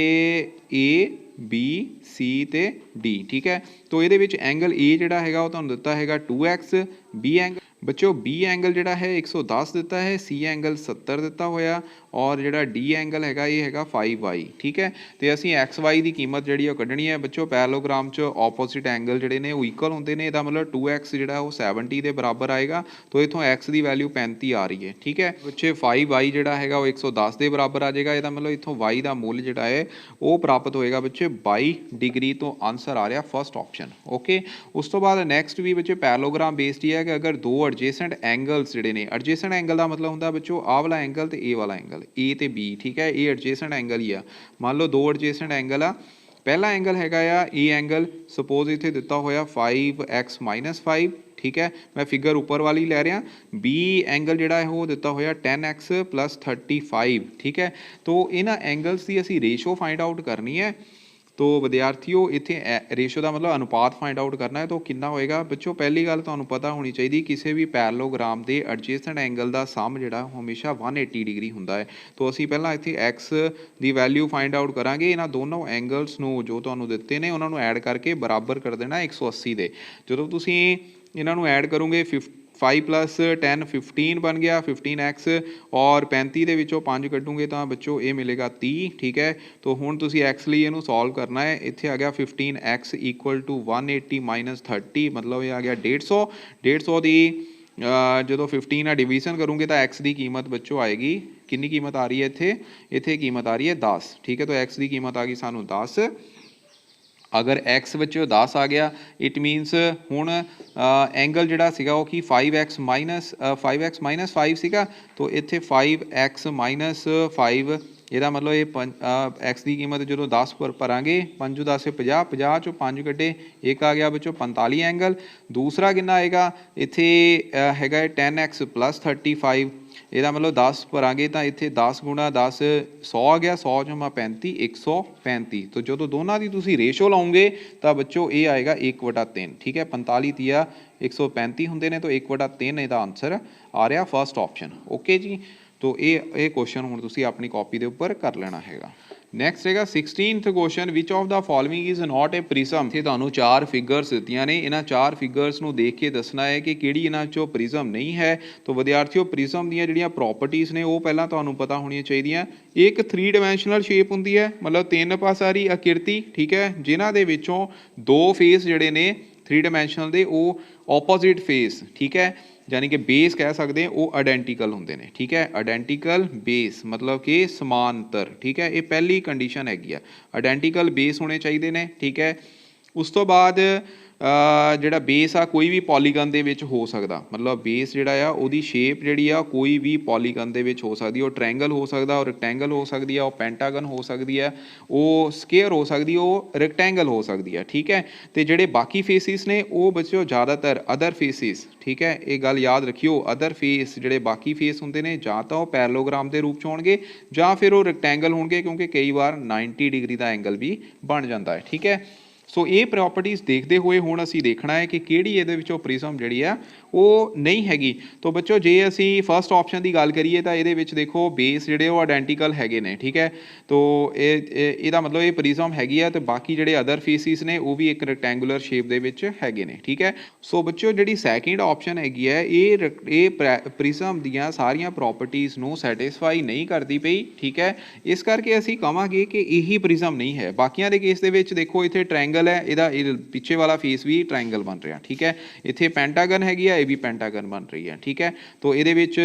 ABC ते D ठीक है तो ये एंगल A जिहड़ा हैगा वो तुहानूं दिता हैगा 2x B एंगल बच्चों B एंगल जिहड़ा है 110 दिता है C एंगल 70 दिता होया और जिहड़ा D एंगल हैगा ये हैगा 5y ठीक है तो असीं XY की कीमत जिहड़ी कड्ढनी है बच्चों पैरेललोग्राम च ऑपोजिट एंगल जिहड़े ने वो इक्वल हुंदे ने इहदा मतलब 2x जिहड़ा वो 70 के बराबर आएगा तो इत्थों x की वैल्यू 35 आ रही है ठीक है बच्चे 5y जिहड़ा हैगा वो 110 के बराबर आ जाएगा इहदा मतलब इत्थों y का मुल जिहड़ा है वो प्राप्त होएगा बच्चे 22 डिग्री तो आंसर आ रहा फर्स्ट ऑप्शन ओके उस तो बाद नैक्सट भी बच्चे पैरेललोग्राम बेस्ड ही है कि अगर दो एडजेसेंट एंगल्स जिहड़े ने एडजेसेंट एंगल का मतलब हुंदा बच्चों आ वाला एंगल ते ए वाला एंगल ए ते बी ठीक है ये एडजेसेंट एंगल ही आ मान लो दो एडजेसेंट एंगल आ पहला एंगल हैगा आ ए एंगल सपोज इत्थे दिता होया 5x - 5 ठीक है मैं फिगर ऊपर वाली लै रहा बी एंगल जिहड़ा है वो दिता होया 10x + 35 ठीक है तो इन्हां एंगल्स की असीं रेशो फाइंड आउट करनी है तो विद्यार्थियों इत्थे रेशो का मतलब अनुपात फाइंड आउट करना है तो कितना होएगा बच्चों पहली गल तुहानूं पता होनी चाहिए किसी भी पैरेललोग्राम के एडजेसेंट एंगल का सम जिहड़ा हमेशा 180 डिग्री हुंदा है तो असीं पहलां इत्थे x की वैल्यू फाइंड आउट करांगे इन्हां दोनों एंगल्स नूं जो तुहानूं दित्ते ने उन्हां नूं ऐड करके बराबर कर देना 180 दे जदों तुसीं इन्हां नूं ऐड करोगे 5 + 10 15 बन गया 15x और 35 ਦੇ ਵਿੱਚੋਂ 5 ਕੱਢੂਗੇ ਤਾਂ ਬੱਚੋ ਇਹ ਮਿਲੇਗਾ 30 ठीक है तो ਹੁਣ ਤੁਸੀਂ x ਲਈ ਇਹਨੂੰ ਸੋਲਵ ਕਰਨਾ ਹੈ ਇੱਥੇ ਆ ਗਿਆ 15x = 180 - 30 मतलब ਇਹ ਆ ਗਿਆ 150 ਦੀ ਜਦੋਂ 15 ਨਾਲ ਡਿਵੀਜ਼ਨ ਕਰੋਗੇ ਤਾਂ x ਦੀ ਕੀਮਤ ਬੱਚੋ ਆਏਗੀ ਕਿੰਨੀ ਕੀਮਤ ਆ ਰਹੀ ਹੈ ਇੱਥੇ ਕੀਮਤ ਆ ਰਹੀ ਹੈ 10 ठीक है तो x ਦੀ ਕੀਮਤ ਆ ਗਈ ਸਾਨੂੰ 10 अगर x बच्चों 10 आ गया इट मीनस हुण एंगल जिहड़ा सीगा वो कि 5x - 5 सीगा तो इत्थे 5x - 5 ਇਹਦਾ मतलब ये x की कीमत जो 10 पर भरांगे 5 10 50 50 चो 5 कड्डे एक आ गया बच्चों 45 एंगल दूसरा कितना आएगा इत्थे हैगा 10x + 35 ਇਹਦਾ मतलब 10 ਭਰਾਂਗੇ ਤਾਂ ਇੱਥੇ 10 × 10 100 ਆ ਗਿਆ 100 × 35 135 तो ਜਦੋਂ ਦੋਨਾਂ ਦੀ ਤੁਸੀਂ ਰੇਸ਼ੋ ਲਾਉਂਗੇ ਤਾਂ ਬੱਚੋ ਇਹ ਆਏਗਾ 1/3 ਠੀਕ ਹੈ 45 ਤੀਆ 135 ਹੁੰਦੇ ਨੇ ਤਾਂ 1/3 ਇਹਦਾ ਆਨਸਰ ਆ ਰਿਹਾ ਫਸਟ ਆਪਸ਼ਨ ਓਕੇ ਜੀ तो ये क्वेश्चन हुण तुसीं अपनी कॉपी के उपर कर लेना हैगा नैक्सट हैगा 16th question which of the following is not a prism इत्थे तुहानूं 4 फिगर्स दित्तियां ने इन्हां 4 फिगर्स नूं देख के दसना है कि किहड़ी इन्हां चों प्रिज्म नहीं है तो विद्यार्थियों प्रिज्म दीयां जिहड़ियां प्रॉपर्टीज़ ने वो पहलां तुहानूं पता होणीआं चाहीदियां एक 3 डायमैंशनल शेप हुंदी है मतलब 3 पासारी आकृति ठीक है जिन्हां दे विचों 2 फेस जिहड़े ने 3 डायमैंशनल दे वो ओपोजिट फेस ठीक है यानी कि बेस कह सकते हैं वो आइडेंटिकल होंगे ने ठीक है आइडेंटिकल बेस मतलब कि समांतर ठीक है ये पहली कंडीशन हैगी है आइडेंटिकल बेस होने चाहिए ने ठीक है उस तो बाद ਜਿਹੜਾ बेस आ कोई भी पॉलीगन ਦੇ ਵਿੱਚ ਹੋ ਸਕਦਾ मतलब बेस ਜਿਹੜਾ ਆ ਉਹਦੀ ਸ਼ੇਪ ਜਿਹੜੀ ਆ ਕੋਈ ਵੀ पॉलीगन ਦੇ ਵਿੱਚ ਹੋ ਸਕਦੀ ਉਹ ट्रायंगल ਹੋ ਸਕਦਾ ਉਹ ਰੈਕਟੈਂਗਲ ਹੋ ਸਕਦੀ ਆ ਉਹ ਪੈਂਟਾਗਨ ਹੋ ਸਕਦੀ ਆ ਉਹ ਸਕੁਅਰ ਹੋ ਸਕਦੀ ਉਹ ਰੈਕਟੈਂਗਲ ਹੋ ਸਕਦੀ ਆ ਠੀਕ ਹੈ ਤੇ ਜਿਹੜੇ ਬਾਕੀ ਫੇਸਿਸ ਨੇ ਉਹ ਬੱਚਿਓ ਜ਼ਿਆਦਾਤਰ ਅਦਰ ਫੇਸਿਸ ਠੀਕ ਹੈ ਇਹ ਗੱਲ ਯਾਦ ਰੱਖਿਓ ਅਦਰ ਫੇਸ ਜਿਹੜੇ ਬਾਕੀ ਫੇਸ ਹੁੰਦੇ ਨੇ ਜਾਂ ਤਾਂ ਉਹ ਪੈਰਲੋਗ੍ਰਾਮ ਦੇ ਰੂਪ ਚ ਹੋਣਗੇ ਜਾਂ ਫਿਰ ਉਹ ਰੈਕਟੈਂਗਲ ਹੋਣਗੇ ਕਿਉਂਕਿ ਕਈ ਵਾਰ 90 डिग्री ਦਾ ਐਂਗਲ ਵੀ ਬਣ ਜਾਂਦਾ ਹੈ ਠੀਕ ਹੈ सो ये प्रॉपर्टीज़ देखते हुए हुण असीं देखना है कि किहड़ी इहदे विचों प्रिज्म जिहड़ी आ वो नहीं हैगी तो बच्चों जे असीं फस्ट ऑप्शन की गल करिए तो ये देखो बेस जिहड़े वो आइडेंटिकल हैगे ने ठीक है तो इहदा मतलब ये प्रिज्म हैगी है तो बाकी जिहड़े अदर फेसिस ने वो भी एक रैक्टेंगुलर शेप दे विच हैगे ने ठीक है सो बच्चों जिहड़ी सैकेंड ऑप्शन हैगी है ये प्रिज्म दीयां सारियां प्रॉपर्टीज़ नूं सैटिस्फाई नहीं करती पई ठीक है इस करके असीं कहांगे कि यही प्रिज्म नहीं है बाकियां दे केस दे विच देखो इत्थे ट्रायंगल ट्रायंगल है, ਇਹਦਾ ਪਿੱਛੇ ਵਾਲਾ ਫੇਸ ਵੀ ਟ੍ਰਾਇੰਗਲ ਬਣ ਰਿਹਾ, ਠੀਕ ਹੈ। ਇੱਥੇ ਪੈਂਟਾਗਨ ਹੈਗੀ ਆ, ਇਹ ਵੀ ਪੈਂਟਾਗਨ ਬਣ ਰਹੀ ਹੈ, ਠੀਕ ਹੈ। ਤੋ ਇਹਦੇ ਵਿੱਚ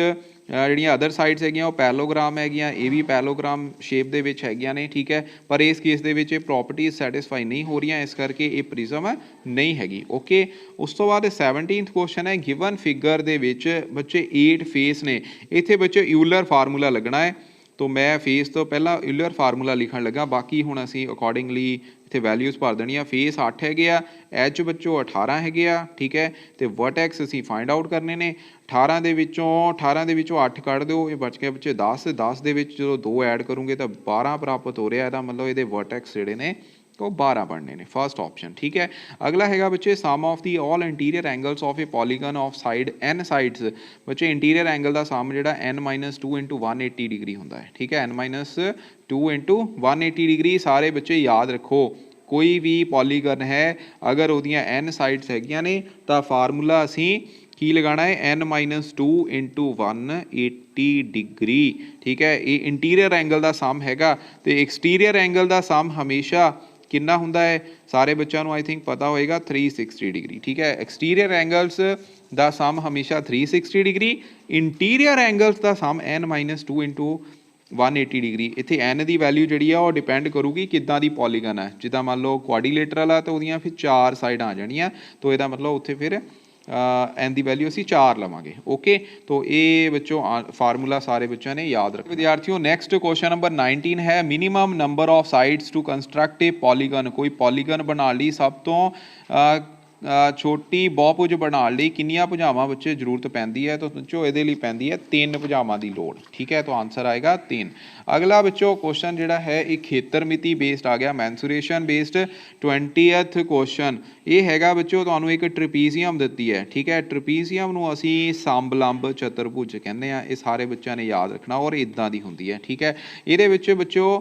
ਜਿਹੜੀਆਂ ਅਦਰ ਸਾਈਡਸ ਹੈਗੀਆਂ ਉਹ ਪੈਲੋਗ੍ਰਾਮ ਹੈਗੀਆਂ, ਇਹ ਵੀ ਪੈਲੋਗ੍ਰਾਮ ਸ਼ੇਪ ਦੇ ਵਿੱਚ ਹੈਗੀਆਂ ਨੇ, ਠੀਕ ਹੈ। ਪਰ ਇਸ ਕੇਸ ਦੇ ਵਿੱਚ ਇਹ ਪ੍ਰੋਪਰਟੀਜ਼ ਸੈਟਿਸਫਾਈ ਨਹੀਂ ਹੋ ਰਹੀਆਂ, ਇਸ ਕਰਕੇ ਇਹ ਪ੍ਰਿਜ਼ਮ ਨਹੀਂ ਹੈਗੀ, ਓਕੇ। ਉਸ ਤੋਂ ਬਾਅਦ 17th ਕੁਐਸਚਨ ਹੈ, ਗਿਵਨ ਫਿਗਰ ਦੇ ਵਿੱਚ ਬੱਚੇ 8 ਫੇਸ ਨੇ, ਇੱਥੇ ਬੱਚੇ ਈਲਰ ਫਾਰਮੂਲਾ ਲੱਗਣਾ ਹੈ। तो मैं फेस तो पहला यूलर फार्मूला लिखण लगा, बाकी हुण असीं अकॉर्डिंगली इत्थे वैल्यूज़ भर देणियां। फेस 8 हैगे आ, एच बच्चों 18 हैगे आ, ठीक है। तो वर्टैक्स असीं फाइंड आउट करने ने। 18 दे विचों 8 कढ़ दो, ये बच गया बच्चे 10। 10 दे विच जो 2 ऐड करूँगे तो 12 प्राप्त हो रहा है, मतलब ये वर्टैक्स जिहड़े ने तो 12 बनने ने, फर्स्ट ऑप्शन, ठीक है। अगला हैगा बच्चे sum of the all interior angles of a polygon of side n sides. बच्चे इंटीरियर एंगल का सम जिहड़ा n-2 × 180 डिग्री हुंदा है, ठीक है। n-2 × 180 डिग्री सारे बच्चे याद रखो। कोई भी पॉलीगन है अगर उहदियां n साइड्स हैगियां ने तो फार्मूला असीं की लगाना है n-2 × 180 डिग्री, ठीक है। ये इंटीरियर एंगल का सम हैगा। तो एक्सटीरियर एंगल का सम हमेशा कितना हुंदा है, सारे बच्चों को आई थिंक पता होएगा, 360 डिग्री, ठीक है। एक्सटीरियर एंगल्स का सम हमेशा 360 डिग्री, इंटीरियर एंगल्स का सम n-2 × 180 डिग्री। इत्थे n की वैल्यू जी है वो डिपेंड करूगी किदां दी पॉलीगन है। जिदा मान लो क्वाड्रिलेटरल है तो उहदियां फिर 4 साइड आ जानियां, तो इसदा मतलब उत्थे फिर एन की वैल्यू असीं 4 लवांगे, ओके। तो ये बच्चों फार्मूला सारे बच्चों ने याद रखो। विद्यार्थियों नेक्स्ट क्वेश्चन नंबर 19 है, minimum number of sides to construct a polygon. कोई पॉलीगन बना ली सब तो छोटी बहुभुज बनाने लई कितनियां भुजावां बच्चे जरूरत पैंदी है, तो बच्चों इहदे लई पैंदी है 3 भुजावां दी लोड़, ठीक है। तो आंसर आएगा 3। अगला बच्चों क्वेश्चन जिहड़ा है एक खेतर मिति बेस्ड आ गया, मैंसुरेशन बेस्ड। 20th क्वेश्चन ये हैगा बच्चों तुहानूं एक ट्रपीजियम दित्ती है, ठीक है। ट्रपीजियम नूं असीं संबलंब चतुर्भुज कहंदे आ, ये सारे बच्चों ने याद रखना और इदां दी हुंदी है, ठीक है। इहदे विच बच्चों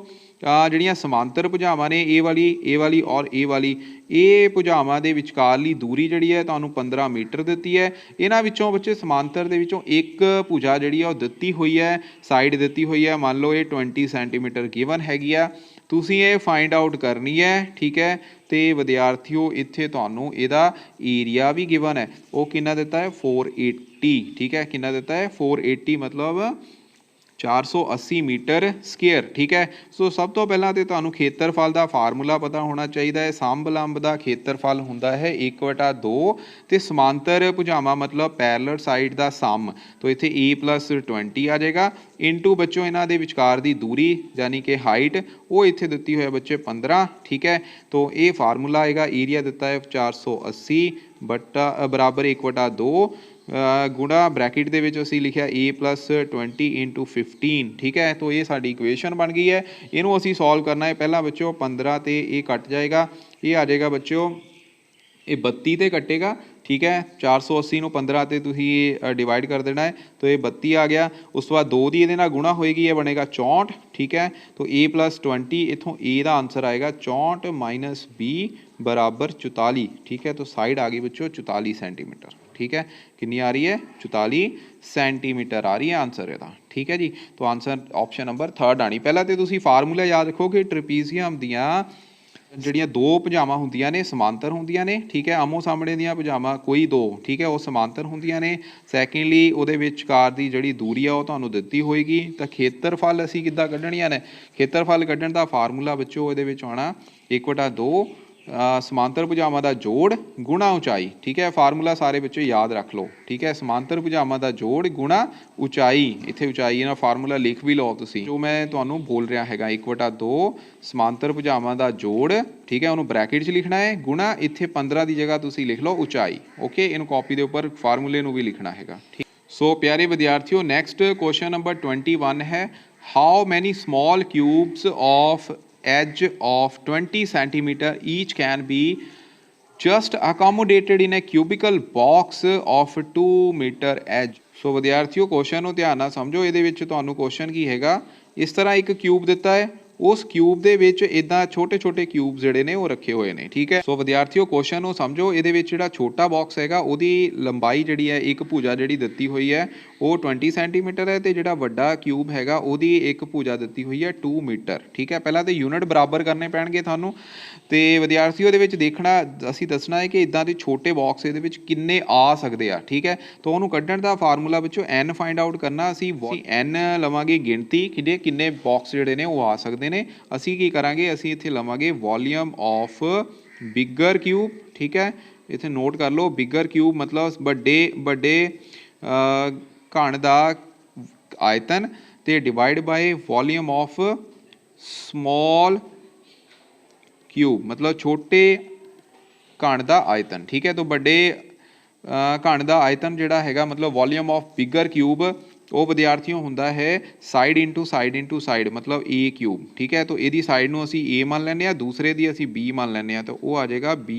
ਜਿਹੜੀਆਂ ਸਮਾਂਤਰ ਭੁਜਾਵਾਂ ਨੇ ਇਹ ਵਾਲੀ ਔਰ ਇਹ ਵਾਲੀ, ਇਹ ਭੁਜਾਵਾਂ ਦੇ ਵਿਚਕਾਰਲੀ ਦੂਰੀ ਜਿਹੜੀ ਹੈ ਤੁਹਾਨੂੰ 15 ਮੀਟਰ ਦਿੱਤੀ ਹੈ। ਇਹਨਾਂ ਵਿੱਚੋਂ ਬੱਚੇ ਸਮਾਂਤਰ ਦੇ ਵਿੱਚੋਂ ਇੱਕ ਭੁਜਾ ਜਿਹੜੀ ਆ ਉਹ ਦਿੱਤੀ ਹੋਈ ਹੈ, ਸਾਈਡ ਦਿੱਤੀ ਹੋਈ ਹੈ, ਮੰਨ ਲਓ ਇਹ 20 ਸੈਂਟੀਮੀਟਰ ਗਿਵਨ ਹੈਗੀ ਆ, ਤੁਸੀਂ ਇਹ ਫਾਈਂਡ ਆਊਟ ਕਰਨੀ ਹੈ, ਠੀਕ ਹੈ। ਤੇ ਵਿਦਿਆਰਥੀਓ ਇੱਥੇ ਤੁਹਾਨੂੰ ਇਹਦਾ ਏਰੀਆ ਵੀ ਗਿਵਨ ਹੈ, ਉਹ ਕਿੰਨਾ ਦਿੱਤਾ ਹੈ 480, ਠੀਕ ਹੈ। ਕਿੰਨਾ ਦਿੱਤਾ ਹੈ 480 मतलब 480 मीटर स्केयर, ठीक है। सो सब तो पहला तो तुहानूं खेत्रफल का फार्मूला पता होना चाहिए है। संबलंब का खेत्रफल हुंदा है 1/2 ते समांतर भुजावां मतलब पैरलल साइड का सम, तो इत्थे a+20 आ जाएगा इंटू बच्चों इन्हां दे विचकार दी दूरी यानी कि हाइट वो इत्थे दित्ती होई है बच्चे 15, ठीक है। तो ये फार्मूला आएगा, एरिया दिता है 480 बराबर 1/2 गुणा ब्रैकेट दे विच असीं लिखिया a+20 × 15, ठीक है। तो ये साडी इक्वेशन बन गई है, इनू असीं सॉल्व करना है। पहला बच्चों 15 ते ये कट जाएगा, ये आ जाएगा बच्चों ये 32 ते कटेगा, ठीक है। 480 नूं 15 ते तुसीं डिवाइड कर देना है, तो ये 32 आ गया। उस तो बाद 2 दी इहदे नाल गुणा होएगी, ये बनेगा 64, ठीक है। तो a+20 इत्थों a दा आंसर आएगा 64 - b बराबर 44, ठीक है। तो साइड आ गई बच्चों 44 सेंटीमीटर, ठीक है। कितनी आ रही है 44 सेंटीमीटर आ रही है आंसर ਇਹਦਾ, ठीक है जी। तो आंसर ऑप्शन नंबर 3 आनी। पहला तो तुसीं फार्मूला याद रखो कि ट्रपीजियम दियां ਜਿਹੜੀਆਂ ਦੋ ਭੁਜਾਵਾਂ ਹੁੰਦੀਆਂ ਨੇ ਸਮਾਂਤਰ ਹੁੰਦੀਆਂ ਨੇ, ਠੀਕ ਹੈ। ਆਮੋ ਸਾਹਮਣੇ ਦੀਆਂ ਭੁਜਾਵਾਂ ਕੋਈ ਦੋ, ਠੀਕ ਹੈ, ਉਹ ਸਮਾਂਤਰ ਹੁੰਦੀਆਂ ਨੇ। ਸੈਕਿੰਡਲੀ ਉਹਦੇ ਵਿਚਕਾਰ ਦੀ ਜਿਹੜੀ ਦੂਰੀ ਆ ਉਹ ਤੁਹਾਨੂੰ ਦਿੱਤੀ ਹੋਏਗੀ। ਤਾਂ ਖੇਤਰਫਲ ਅਸੀਂ ਕਿੱਦਾਂ ਕੱਢਣੀਆਂ ਨੇ, ਖੇਤਰਫਲ ਕੱਢਣ ਦਾ ਫਾਰਮੂਲਾ ਬੱਚੋ ਇਹਦੇ ਵਿੱਚ ਆਉਣਾ 1/2 समांतर भुजावां दा जोड़ गुणा ऊंचाई, ठीक है। फार्मूला सारे बच्चे याद रख लो, ठीक है। समांतर भुजावां दा जोड़ गुणा ऊंचाई, इत्थे ऊंचाई ना फार्मूला लिख भी लो तुसीं, जो मैं तुहानूं बोल रहा हैगा 1/2 समांतर भुजावां दा जोड़, ठीक है, उहनूं ब्रैकेट च लिखना है, गुणा इत्थे 15 की जगह तुसीं लिख लो ऊंचाई, ओके। इहनूं कॉपी दे उपर फार्मूले नूं भी लिखना हैगा, ठीक। सो प्यारे विद्यार्थियों नैक्सट क्वेश्चन नंबर 21 है, how many small cubes of edge of 20 centimeter each can be just accommodated in a cubical box of 2 meter edge। सो विद्यार्थियों क्वेश्चन ਨੂੰ ਧਿਆਨ ਨਾਲ ਸਮਝੋ। ਇਹਦੇ ਵਿੱਚ ਤੁਹਾਨੂੰ क्वेश्चन ਕੀ ਹੈਗਾ, इस तरह एक क्यूब दिता है, उस क्यूब ਦੇ ਵਿੱਚ ਇਦਾਂ ਛੋਟੇ ਛੋਟੇ ਕਿਊਬ ਜਿਹੜੇ ਨੇ ਉਹ ਰੱਖੇ ਹੋਏ ਨੇ। ਠੀਕ ਹੈ, ਸੋ ਵਿਦਿਆਰਥੀਓ ਕੁਐਸਚਨ ਨੂੰ ਸਮਝੋ। ਇਹਦੇ ਵਿੱਚ ਜਿਹੜਾ ਛੋਟਾ ਬਾਕਸ ਹੈਗਾ ਉਹਦੀ ਲੰਬਾਈ ਜਿਹੜੀ ਹੈ ਇੱਕ ਭੁਜਾ ਜਿਹੜੀ ਦਿੱਤੀ ਹੋਈ ਹੈ ਉਹ 20 ਸੈਂਟੀਮੀਟਰ ਹੈ, ਤੇ ਜਿਹੜਾ ਵੱਡਾ ਕਿਊਬ ਹੈਗਾ ਉਹਦੀ ਇੱਕ ਭੁਜਾ ਦਿੱਤੀ ਹੋਈ ਹੈ 2 ਮੀਟਰ। ਠੀਕ ਹੈ, ਪਹਿਲਾਂ ਤਾਂ ਯੂਨਿਟ ਬਰਾਬਰ ਕਰਨੇ ਪੈਣਗੇ ਤੁਹਾਨੂੰ। ਤੇ ਵਿਦਿਆਰਥੀਓ ਇਹਦੇ ਵਿੱਚ ਦੇਖਣਾ ਅਸੀਂ ਦੱਸਣਾ ਹੈ ਕਿ ਇਦਾਂ ਦੇ ਛੋਟੇ ਬਾਕਸ ਇਹਦੇ ਵਿੱਚ ਕਿੰਨੇ ਆ ਸਕਦੇ ਆ। ਠੀਕ ਹੈ, ਤਾਂ ਉਹਨੂੰ ਕੱਢਣ ਦਾ ਫਾਰਮੂਲਾ ਵਿੱਚੋਂ n ਫਾਈਂਡ ਆਊਟ ਕਰਨਾ। ਅਸੀਂ n ਲਵਾਂਗੇ ਗਿਣਤੀ ਕਿੰਨੇ ਬਾਕਸ ਜਿਹੜੇ ਨੇ ਉਹ ਆ ਸਕਦੇ ਨੇ। ਅਸੀਂ ਕੀ ਕਰਾਂਗੇ, ਅਸੀਂ ਇੱਥੇ ਲਵਾਂਗੇ ਵੋਲੀਅਮ ਆਫ ਬਿਗਰ ਕਿਊਬ। ਠੀਕ ਹੈ, ਇੱਥੇ ਨੋਟ ਕਰ ਲਓ, ਬਿਗਰ ਕਿਊਬ ਮਤਲਬ ਵੱਡੇ ਘਣ ਦਾ ਆਇਤਨ ਤੇ divide by volume of small cube ਮਤਲਬ ਛੋਟੇ ਘਣ ਦਾ ਆਇਤਨ। ਠੀਕ ਹੈ, ਤਾਂ ਵੱਡੇ ਘਣ ਦਾ ਆਇਤਨ ਜਿਹੜਾ ਹੈਗਾ ਮਤਲਬ ਵੋਲੀਅਮ ਆਫ ਬਿਗਰ ਕਿਊਬ ਉਹ ਵਿਦਿਆਰਥੀਓ ਹੁੰਦਾ ਹੈ ਸਾਈਡ ਇਨਟੂ ਸਾਈਡ ਮਤਲਬ a ਕਿਊਬ। ਠੀਕ ਹੈ, ਤਾਂ ਇਹਦੀ ਸਾਈਡ ਨੂੰ ਅਸੀਂ a ਮੰਨ ਲੈਂਦੇ ਹਾਂ, ਦੂਸਰੇ ਦੀ ਅਸੀਂ b ਮੰਨ ਲੈਂਦੇ ਹਾਂ, ਤਾਂ ਉਹ ਆ ਜਾਏਗਾ b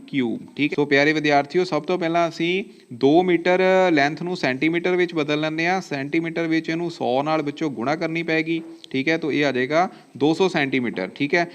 ਕਿਊਬ। ਠੀਕ ਹੈ, ਸੋ ਪਿਆਰੇ ਵਿਦਿਆਰਥੀਓ ਸਭ ਤੋਂ ਪਹਿਲਾਂ ਅਸੀਂ 2 ਮੀਟਰ ਲੈਂਥ ਨੂੰ ਸੈਂਟੀਮੀਟਰ ਵਿੱਚ ਬਦਲ ਲੈਂਦੇ ਹਾਂ। ਸੈਂਟੀਮੀਟਰ ਵਿੱਚ ਇਹਨੂੰ 100 ਨਾਲ ਵਿੱਚੋਂ ਗੁਣਾ ਕਰਨੀ ਪੈਗੀ। ਠੀਕ ਹੈ, ਤਾਂ ਇਹ ਆ ਜਾਏਗਾ 200 ਸੈਂਟੀਮੀਟਰ। ਠੀਕ ਹੈ,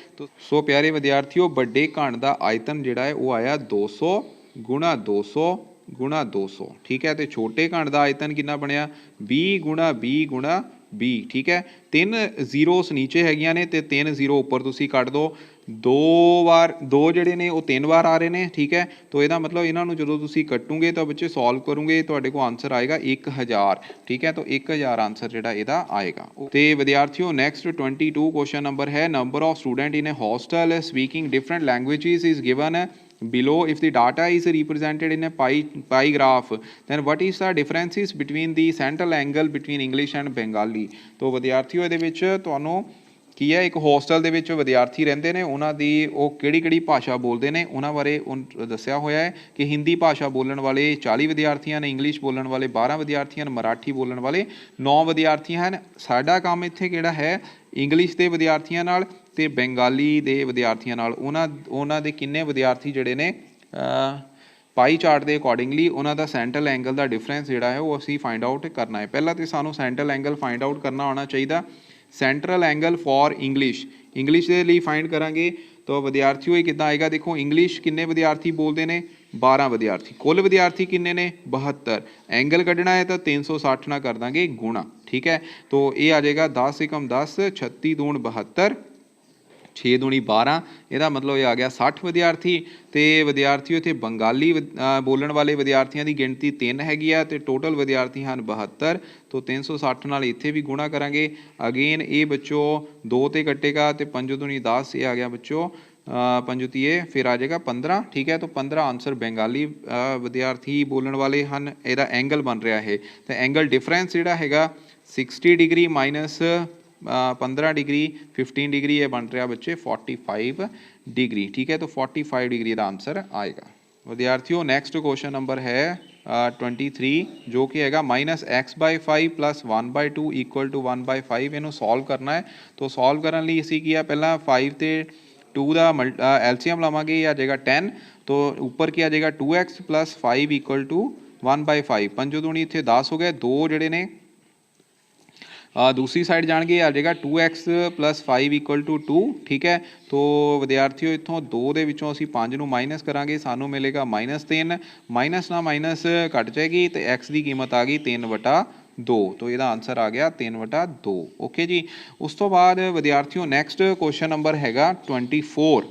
ਸੋ ਪਿਆਰੇ ਵਿਦਿਆਰਥੀਓ ਵੱਡੇ ਘਣ ਦਾ ਆਇਤਨ ਜਿਹੜਾ ਹੈ ਉਹ ਆਇਆ 200 ਗੁਣਾ 200 ਗੁਣਾ 200। ਠੀਕ ਹੈ, ਤੇ ਛੋਟੇ ਘਣ ਦਾ ਆਇਤਨ ਕਿੰਨਾ ਬਣਿਆ 20 ਗੁਣਾ 20 ਗੁਣਾ 20। ਠੀਕ ਹੈ, 3 ਜ਼ੀਰੋਸ ਨੀਚੇ ਹੈਗੀਆਂ ਨੇ ਤੇ 3 ਜ਼ੀਰੋ ਉੱਪਰ ਤੁਸੀਂ ਕੱਢ ਦਿਓ। 2 ਜਿਹੜੇ ਨੇ ਉਹ 3 ਵਾਰ ਆ ਰਹੇ ਨੇ। ਠੀਕ ਹੈ, ਤਾਂ ਇਹਦਾ ਮਤਲਬ ਇਹਨਾਂ ਨੂੰ ਜਦੋਂ ਤੁਸੀਂ ਕੱਟੋਗੇ ਤਾਂ ਬੱਚੇ ਸੋਲਵ ਕਰੋਗੇ ਤੁਹਾਡੇ ਕੋਲ ਆਨਸਰ ਆਏਗਾ 1000। ਠੀਕ ਹੈ, ਤਾਂ 1000 ਆਨਸਰ ਜਿਹੜਾ ਇਹਦਾ ਆਏਗਾ। ਤੇ ਵਿਦਿਆਰਥੀਓ ਨੈਕਸਟ 22 ਕੁਐਸਚਨ ਨੰਬਰ ਹੈ number of student in a hostel speaking different languages is given below. If the data is represented in a pie graph, then what is the differences between the central angle between English and Bengali? तो ਵਿਦਿਆਰਥੀਓ ਇਹਦੇ ਵਿੱਚ ਤੁਹਾਨੂੰ ਕੀ ਹੈ, ਇੱਕ hostel ਦੇ ਵਿੱਚ ਵਿਦਿਆਰਥੀ ਰਹਿੰਦੇ ਨੇ, ਉਹਨਾਂ ਦੀ ਉਹ ਕਿਹੜੀ ਭਾਸ਼ਾ ਬੋਲਦੇ ਨੇ ਉਹਨਾਂ ਬਾਰੇ ਦੱਸਿਆ ਹੋਇਆ ਹੈ ਕਿ ਹਿੰਦੀ ਭਾਸ਼ਾ ਬੋਲਣ ਵਾਲੇ 40 ਵਿਦਿਆਰਥੀ ਹਨ, ਇੰਗਲਿਸ਼ ਬੋਲਣ ਵਾਲੇ 12 ਵਿਦਿਆਰਥੀ ਹਨ, ਮਰਾਠੀ ਬੋਲਣ ਵਾਲੇ 9 ਵਿਦਿਆਰਥੀ ਹਨ। ਸਾਡਾ ਕੰਮ ਇੱਥੇ ਕਿਹੜਾ ਹੈ, ਇੰਗਲਿਸ਼ ਦੇ ਵਿਦਿਆਰਥੀਆਂ ਨਾਲ ਤੇ ਬੰਗਾਲੀ ਦੇ ਵਿਦਿਆਰਥੀਆਂ ਨਾਲ ਉਹਨਾਂ ਦੇ ਕਿੰਨੇ ਵਿਦਿਆਰਥੀ ਜਿਹੜੇ ਨੇ ਪਾਈ ਚਾਰਟ ਦੇ ਅਕੋਰਡਿੰਗਲੀ ਉਹਨਾਂ ਦਾ ਸੈਂਟਰਲ ਐਂਗਲ ਦਾ ਡਿਫਰੈਂਸ ਜਿਹੜਾ ਹੈ ਉਹ ਅਸੀਂ ਫਾਈਂਡ ਆਊਟ ਕਰਨਾ ਹੈ। ਪਹਿਲਾਂ ਤਾਂ ਸਾਨੂੰ ਸੈਂਟਰਲ ਐਂਗਲ ਫਾਈਂਡ ਆਊਟ ਕਰਨਾ ਆਉਣਾ ਚਾਹੀਦਾ। ਸੈਂਟਰਲ ਐਂਗਲ ਫॉर ਇੰਗਲਿਸ਼ ਦੇ ਲਈ ਫਾਈਂਡ ਕਰਾਂਗੇ ਤਾਂ ਵਿਦਿਆਰਥੀਓ ਇਹ ਕਿੱਦਾਂ ਆਏਗਾ, ਦੇਖੋ ਇੰਗਲਿਸ਼ ਕਿੰਨੇ ਵਿਦਿਆਰਥੀ ਬੋਲਦੇ ਨੇ 12 ਵਿਦਿਆਰਥੀ, ਕੁੱਲ ਵਿਦਿਆਰਥੀ ਕਿੰਨੇ ਨੇ 72। ਐਂਗਲ ਕੱਢਣਾ ਹੈ ਤਾਂ 360 ਨਾਲ ਕਰ ਦਾਂਗੇ ਗੁਣਾ। ਠੀਕ ਹੈ, ਤਾਂ ਇਹ ਆ ਜਾਏਗਾ 10 ਏਕਮ 10 36 ਦੂਣ 72 6 ਦੂਣੀ 12, ਇਹਦਾ ਮਤਲਬ ਇਹ ਆ ਗਿਆ 60 ਵਿਦਿਆਰਥੀ। ਤੇ ਵਿਦਿਆਰਥੀਓ ਇੱਥੇ ਬੰਗਾਲੀ ਬੋਲਣ ਵਾਲੇ ਵਿਦਿਆਰਥੀਆਂ ਦੀ ਗਿਣਤੀ 3 ਹੈਗੀ ਆ ਤੇ ਟੋਟਲ ਵਿਦਿਆਰਥੀ ਹਨ 72। ਤੋਂ 360 ਨਾਲ ਇੱਥੇ ਵੀ ਗੁਣਾ ਕਰਾਂਗੇ। ਅਗੇਨ ਇਹ ਬੱਚੋ 2 ਤੇ ਕੱਟੇਗਾ ਤੇ 5 ਦੂਣੀ 10, ਇਹ ਆ ਗਿਆ ਬੱਚੋ 5 ਤੀਏ ਫਿਰ ਆ ਜਾਏਗਾ 15। ਠੀਕ ਹੈ, ਤਾਂ 15 ਆਨਸਰ ਬੰਗਾਲੀ ਵਿਦਿਆਰਥੀ ਬੋਲਣ ਵਾਲੇ ਹਨ। ਇਹਦਾ ਐਂਗਲ ਬਣ ਰਿਹਾ ਹੈ ਤੇ ਐਂਗਲ ਡਿਫਰੈਂਸ ਜਿਹੜਾ ਹੈਗਾ 60 ਡਿਗਰੀ ਮਾਈਨਸ 15 डिग्री 15 डिग्री ये बन रहा बच्चे 45 डिग्री। ठीक है, तो 45 डिग्री का आंसर आएगा। विद्यार्थियों नैक्सट क्वेश्चन नंबर है 23 जो कि है -x/5 + 1/2 = 1/5। इनू सॉल्व करना है, तो सॉल्व करने लिए असी किया पहला 5 ਤੇ 2 ਦਾ एलसीएम लवांगे, आ जाएगा 10। तो ऊपर क्या आ जाएगा 2x + 5 = 1/5। 5 दूनी इतने 10 हो गए, 2 जोड़े ने दूसरी साइड जाएंगे, आ जाएगा 2x + 5 = 2। ठीक है, तो विद्यार्थियों इतों 2 ਦੇ ਵਿੱਚੋਂ ਅਸੀਂ 5 ਨੂੰ ਮਾਈਨਸ ਕਰਾਂਗੇ, ਸਾਨੂੰ ਮਿਲੇਗਾ -3। ਮਾਈਨਸ ਨਾਲ ਮਾਈਨਸ ਕੱਟ ਜਾਏਗੀ ਤੇ x ਦੀ ਕੀਮਤ ਆ ਗਈ 3/2। तो ਇਹਦਾ ਆਨਸਰ ਆ ਗਿਆ 3/2। ਓਕੇ ਜੀ, ਉਸ ਤੋਂ ਬਾਅਦ ਵਿਦਿਆਰਥੀਓ ਨੈਕਸਟ ਕੁਐਸਚਨ ਨੰਬਰ ਹੈਗਾ 24।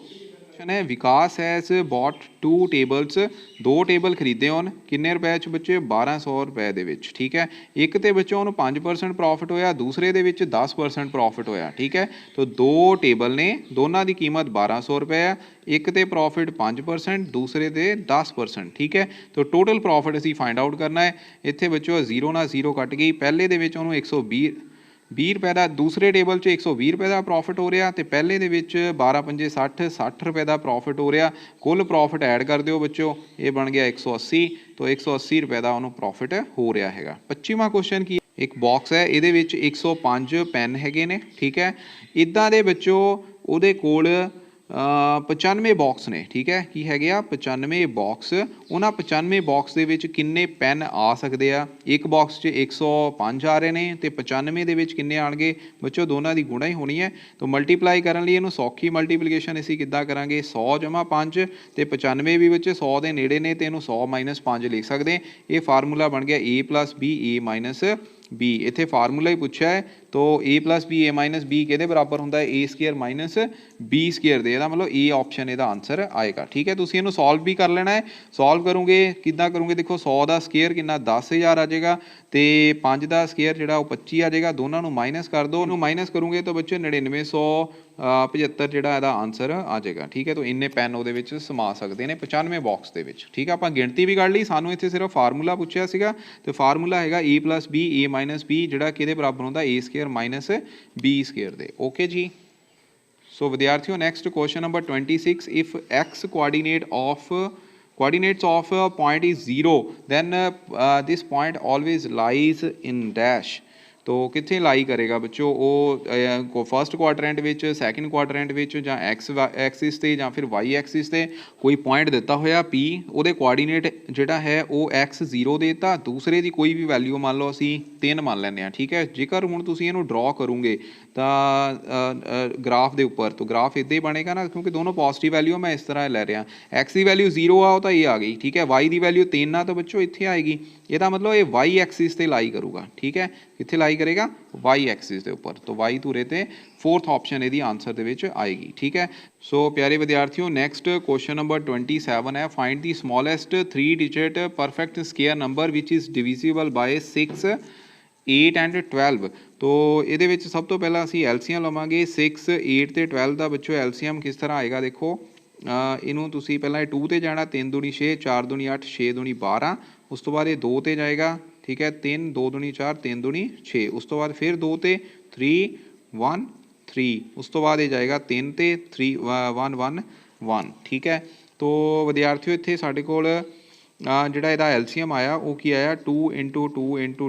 है विकास हैज बॉट 2 टेबल्स, 2 टेबल खरीदे होन किन्ने रुपए च बच्चे 1200 रुपए दे विच। ठीक है, एक ते बच्चों ਨੂੰ 5% प्रॉफिट होया, दूसरे दे विच 10% प्रॉफिट होया। ठीक है, तो 2 टेबल ने दोनों की कीमत 1200 रुपए है, एक ते प्रॉफिट 5% दूसरे दे 10%। ठीक है, तो टोटल प्रॉफिट असी फाइंड आउट करना है। इत्थे बच्चों 0 ਨਾਲ 0 कट गई, पहले दे विच ਉਹਨੂੰ 120 रुपए का, दूसरे टेबल 'ਚ 120 रुपए का प्रॉफिट हो रहा, तो पहले दे विच 12 पंजे 60 रुपए का प्रॉफिट हो रहा। कुल प्रॉफिट ऐड कर दिओ बच्चों, ये बन गया 180। तो 180 रुपए का उन्होंने प्रॉफिट हो रहा है। 25वां क्वेश्चन की एक बॉक्स है, ये 105 पेन हैगे ने। ठीक है, इदां दे बच्चों उहदे कोल 95 ਬਾਕਸ ਨੇ, ਠੀਕ ਹੈ। ਕੀ ਹੈਗੇ ਆ 95 ਬਾਕਸ। ਉਹਨਾਂ 95 ਬਾਕਸ ਦੇ ਵਿੱਚ ਕਿੰਨੇ ਪੈਨ ਆ ਸਕਦੇ ਆ? ਇੱਕ ਬਾਕਸ 'ਚ 105 ਆ ਰਹੇ ਨੇ ਤੇ 95 ਦੇ ਵਿੱਚ ਕਿੰਨੇ ਆਣਗੇ ਬੱਚੋ? ਦੋਨਾਂ ਦੀ ਗੁਣਾ ਹੀ ਹੋਣੀ ਹੈ। ਤਾਂ ਮਲਟੀਪਲਾਈ ਕਰਨ ਲਈ ਇਹਨੂੰ ਸੌਖੀ ਮਲਟੀਪਲੀਕੇਸ਼ਨ ਅਸੀਂ ਕਿੱਦਾਂ ਕਰਾਂਗੇ? 100 ਜਮਾ 5 ਤੇ 95 ਵੀ ਵਿੱਚ 100 ਦੇ ਨੇੜੇ ਨੇ ਤੇ ਇਹਨੂੰ 100 ਮਾਈਨਸ 5 ਲਿਖ ਸਕਦੇ। ਇਹ ਫਾਰਮੂਲਾ ਬਣ ਗਿਆ a plus b a minus b। ਇੱਥੇ ਫਾਰਮੂਲਾ ਹੀ ਪੁੱਛਿਆ ਹੈ तो a plus b a minus b किहदे बराबर होंदा है? A square minus b square दे। ਇਹਦਾ मतलब ए ऑप्शन ਇਹਦਾ आंसर आएगा, ठीक है। ਤੁਸੀਂ ਇਹਨੂੰ सॉल्व भी कर लेना है। सॉल्व करोगे किद्दां करोगे? देखो 100 ਦਾ ਸਕੁਅਰ ਕਿੰਨਾ 10000 ਆ ਜਾਏਗਾ ਤੇ 5 ਦਾ ਸਕੁਅਰ ਜਿਹੜਾ ਉਹ 25 ਆ ਜਾਏਗਾ। ਦੋਨਾਂ ਨੂੰ ਮਾਈਨਸ ਕਰ ਦਿਓ। ਉਹਨੂੰ ਮਾਈਨਸ ਕਰੋਗੇ ਤਾਂ ਬੱਚੇ 9975 ਜਿਹੜਾ ਇਹਦਾ ਆਨਸਰ ਆ ਜਾਏਗਾ, ਠੀਕ ਹੈ। ਤਾਂ ਇੰਨੇ ਪੈਨ ਉਹਦੇ ਵਿੱਚ ਸਮਾ ਸਕਦੇ ਨੇ 95 ਬਾਕਸ ਦੇ ਵਿੱਚ, ਠੀਕ ਹੈ। ਆਪਾਂ ਗਿਣਤੀ ਵੀ ਕੱਢ ਲਈ, ਸਾਨੂੰ ਇੱਥੇ ਸਿਰਫ ਫਾਰਮੂਲਾ ਪੁੱਛਿਆ ਸੀਗਾ ਤੇ ਫਾਰਮੂਲਾ ਹੈਗਾ a plus b a minus b ਜਿਹੜਾ ਕਿਹਦੇ ਬਰਾਬਰ ਹੁੰਦਾ? a square minus b square दे। ओके जी। सो विद्यार्थियों next question number 26, if x coordinates of a point is 0 then this point always lies in dash। तो कित्थे लाई करेगा बच्चों? वो फर्स्ट क्वाड्रेंट विच, सैकेंड क्वाड्रेंट विच, जां एक्स एक्सिस ते जां फिर वाई एक्सिस ते कोई पॉइंट दिता होया P, ਉਹਦੇ कोआर्डीनेट ਜਿਹੜਾ ਹੈ ਉਹ x0 देता, दूसरे ਦੀ कोई भी वैल्यू मान लो ਅਸੀਂ 3 ਮੰਨ ਲੈਂਦੇ ਹਾਂ, ਠੀਕ ਹੈ। ਜੇਕਰ ਹੁਣ ਤੁਸੀਂ ਇਹਨੂੰ ਡਰਾ ਕਰੋਗੇ ਤਾਂ ਗ੍ਰਾਫ ਦੇ ਉੱਪਰ तो ग्राफ ਇੱਦਾਂ ਹੀ ਬਣੇਗਾ ਨਾ, ਕਿਉਂਕਿ ਦੋਨੋਂ ਪੋਜ਼ਿਟਿਵ ਵੈਲਿਊ ਮੈਂ ਇਸ ਤਰ੍ਹਾਂ ਲੈ ਰਿਹਾ। x ਦੀ ਵੈਲਿਊ 0 ਆ ਉਹ ਤਾਂ ਇਹ ਆ ਗਈ, ਠੀਕ ਹੈ। y ਦੀ ਵੈਲਿਊ 3 ਆ ਤਾਂ ਬੱਚੋ ਇੱਥੇ ਆਏਗੀ। ਇਹਦਾ ਮਤਲਬ ਇਹ y ਐਕਸਿਸ ਤੇ ਲਾਈ ਕਰੂਗਾ, ਠੀਕ ਹੈ। ਕਿੱਥੇ ਲਾਈ ਕਰੇਗਾ? y ਐਕਸਿਸ ਦੇ ਉੱਪਰ। तो y ਧੁਰੇ ਤੇ फोर्थ ऑप्शन ਇਹਦੀ आंसर ਦੇ ਵਿੱਚ ਆਏਗੀ, ठीक है। सो प्यारे विद्यार्थियों नेक्स्ट क्वेश्चन नंबर 27 है, find the smallest 3 digit perfect square number which is divisible by 6 8 and 12। तो ਇਹਦੇ ਵਿੱਚ ਸਭ ਤੋਂ ਪਹਿਲਾਂ ਅਸੀਂ ਐਲਸੀਐਮ ਲਵਾਂਗੇ। 6 8 ਤੇ 12 ਦਾ ਬੱਚੋ ਐਲਸੀਐਮ ਕਿਸ ਤਰ੍ਹਾਂ ਆਏਗਾ? ਦੇਖੋ ਇਹਨੂੰ ਤੁਸੀਂ ਪਹਿਲਾਂ ਇਹ 2 ਤੇ ਜਾਣਾ, 3 दूनी 6, 4 दूनी 8, 6 दूनी 12। ਉਸ ਤੋਂ ਬਾਅਦ ਇਹ 2 ਤੇ ਜਾਏਗਾ, ਠੀਕ ਹੈ। 3 2 दूनी 4, 3 दूनी 6। ਉਸ ਤੋਂ ਬਾਅਦ ਫਿਰ 2 ਤੇ 3 1 3। ਉਸ ਤੋਂ ਬਾਅਦ ਇਹ ਜਾਏਗਾ 3 ਤੇ 3 1 1 1, ਠੀਕ ਹੈ। तो ਵਿਦਿਆਰਥੀਓ ਇੱਥੇ ਸਾਡੇ ਕੋਲ ਜਿਹੜਾ ਇਹਦਾ ਐਲਸੀਐਮ ਆਇਆ ਉਹ ਕੀ ਆਇਆ? 2 × 2 ×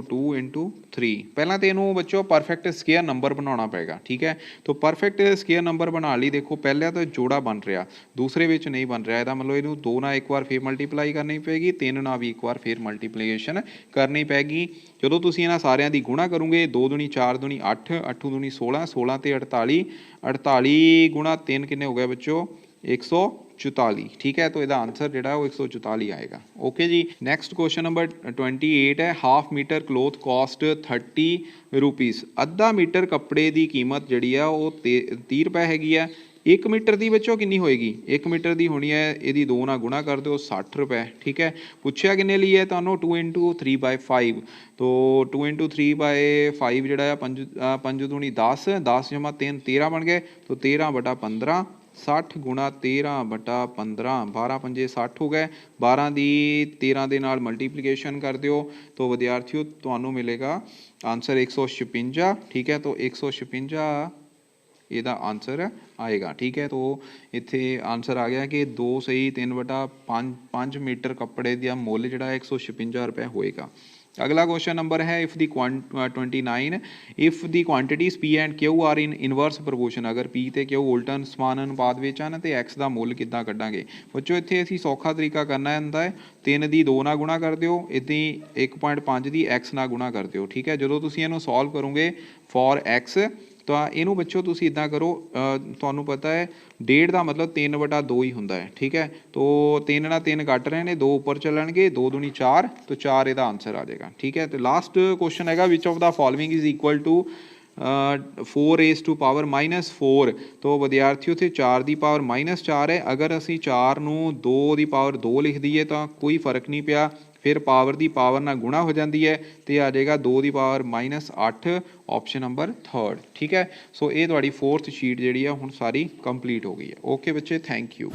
2 × 3। ਪਹਿਲਾਂ ਤਾਂ ਇਹਨੂੰ ਬੱਚੋ ਪਰਫੈਕਟ ਸਕੁਅਰ ਨੰਬਰ ਬਣਾਉਣਾ ਪਏਗਾ, ਠੀਕ ਹੈ। ਤਾਂ ਪਰਫੈਕਟ ਸਕੁਅਰ ਨੰਬਰ ਬਣਾਉਣ ਲਈ ਦੇਖੋ ਪਹਿਲਾਂ ਤਾਂ ਜੋੜਾ ਬਣ ਰਿਹਾ, ਦੂਸਰੇ ਵਿੱਚ ਨਹੀਂ ਬਣ ਰਿਹਾ। ਇਹਦਾ ਮਤਲਬ ਇਹਨੂੰ 2 ਨਾਲ ਇੱਕ ਵਾਰ ਫਿਰ ਮਲਟੀਪਲਾਈ ਕਰਨੀ ਪਏਗੀ, 3 ਨਾਲ ਵੀ ਇੱਕ ਵਾਰ ਫਿਰ ਮਲਟੀਪਲੀਕੇਸ਼ਨ ਕਰਨੀ ਪੈਗੀ। ਜਦੋਂ ਤੁਸੀਂ ਇਹਨਾਂ ਸਾਰਿਆਂ ਦੀ ਗੁਣਾ ਕਰੋਗੇ 2 दूनी 4 दूनी 8, 8 दूनी 16, 16 ਤੇ 48, 48 ਗੁਣਾ 3 ਕਿੰਨੇ ਹੋ ਗਏ ਬੱਚੋ? 144, ठीक है। तो ਇਹਦਾ आंसर ਜਿਹੜਾ ਉਹ 144 ਆਏਗਾ। ओके जी। नेक्स्ट क्वेश्चन नंबर 28 है, half metre cloth cost 30 rupees. ਅੱਧਾ ਮੀਟਰ ਕੱਪੜੇ ਦੀ ਕੀਮਤ ਜਿਹੜੀ ਆ ਉਹ 30 ਰੁਪਏ ਹੈਗੀ ਆ। 1 ਮੀਟਰ ਦੀ ਬੱਚੋ ਕਿੰਨੀ ਹੋਏਗੀ? 1 ਮੀਟਰ ਦੀ ਹੋਣੀ ਹੈ, ਇਹਦੀ 2 ਨਾਲ ਗੁਣਾ ਕਰ ਦਿਓ 60 ਰੁਪਏ, ਠੀਕ ਹੈ। ਪੁੱਛਿਆ ਕਿੰਨੇ ਲਈ ਹੈ ਤੁਹਾਨੂੰ? 2 × 3/5। तो 2 × 3/5 ਜਿਹੜਾ ਆ 5 दूनी 10, 10 ਜਮਾ 3 13 ਬਣ ਗਏ। तो 13/15, 60 ਗੁਣਾ 13/15, 12 ਪੰਜੇ 60 ਹੋ ਗਏ। 12 ਦੀ 13 ਦੇ ਨਾਲ ਮਲਟੀਪਲੀਕੇਸ਼ਨ ਕਰ ਦਿਓ तो ਵਿਦਿਆਰਥੀਓ ਤੁਹਾਨੂੰ ਮਿਲੇਗਾ ਆਨਸਰ 156, ਠੀਕ ਹੈ। तो 156 ਇਹਦਾ ਆਨਸਰ ਆਏਗਾ, ਠੀਕ ਹੈ। तो ਇੱਥੇ ਆਨਸਰ ਆ ਗਿਆ ਕਿ 2 ਸਹੀ 3/5 ਮੀਟਰ ਕੱਪੜੇ ਦਾ ਮੁੱਲ ਜਿਹੜਾ 156 ਰੁਪਏ ਹੋਏਗਾ। अगला क्वेश्चन नंबर है, if the 29, if the quantities P and Q are in inverse proportion. अगर P ਤੇ Q ਉਲਟਨ ਸਮਾਨ ਅਨੁਪਾਤ ਵਿੱਚ ਹਨ ਤੇ X ਦਾ ਮੁੱਲ ਕਿੱਦਾਂ ਕੱਢਾਂਗੇ? ਬੱਚੋ ਇੱਥੇ ਅਸੀਂ ਸੌਖਾ ਤਰੀਕਾ ਕਰਨਾ ਹੁੰਦਾ ਹੈ, 3 ਦੀ 2 ਨਾਲ ਗੁਣਾ ਕਰ ਦਿਓ, ਇੱਦਾਂ 1.5 ਦੀ X ਨਾਲ ਗੁਣਾ ਕਰ ਦਿਓ, ਠੀਕ ਹੈ। ਜਦੋਂ ਤੁਸੀਂ ਇਹਨੂੰ ਸੋਲਵ ਕਰੋਗੇ ਫॉर X ਤਾਂ ਇਹਨੂੰ ਬੱਚੋ ਤੁਸੀਂ ਇੱਦਾਂ ਕਰੋ, ਤੁਹਾਨੂੰ ਪਤਾ ਹੈ 1.5 ਦਾ ਮਤਲਬ 3/2 ਹੀ ਹੁੰਦਾ ਹੈ, ਠੀਕ ਹੈ। तो 3 ਨਾਲ 3 ਕੱਟ ਰਹੇ ਨੇ, 2 ਉੱਪਰ ਚੱਲਣਗੇ, 2 दूनी 4, तो 4 ਇਹਦਾ ਆਨਸਰ ਆ ਜਾਏਗਾ, ਠੀਕ ਹੈ। ਤੇ ਲਾਸਟ ਕੁਐਸਚਨ ਹੈਗਾ, which of the following is equal to 4⁻⁻4। तो ਵਿਦਿਆਰਥੀਓ ਇੱਥੇ 4 ਦੀ ਪਾਵਰ -4 ਹੈ। ਅਗਰ ਅਸੀਂ 4 ਨੂੰ 2 ਦੀ ਪਾਵਰ 2 ਲਿਖ ਦਈਏ ਤਾਂ ਕੋਈ ਫਰਕ ਨਹੀਂ ਪਿਆ, ਫਿਰ ਪਾਵਰ ਦੀ ਪਾਵਰ ਨਾਲ ਗੁਣਾ ਹੋ ਜਾਂਦੀ ਹੈ ਤੇ ਆ ਜਾਏਗਾ 2 ਦੀ ਪਾਵਰ -8, ਆਪਸ਼ਨ ਨੰਬਰ 3rd, ਠੀਕ ਹੈ। ਸੋ ਇਹ ਤੁਹਾਡੀ 4th ਸ਼ੀਟ ਜਿਹੜੀ ਆ ਹੁਣ ਸਾਰੀ ਕੰਪਲੀਟ ਹੋ ਗਈ ਹੈ। ਓਕੇ ਬੱਚੇ, ਥੈਂਕ ਯੂ।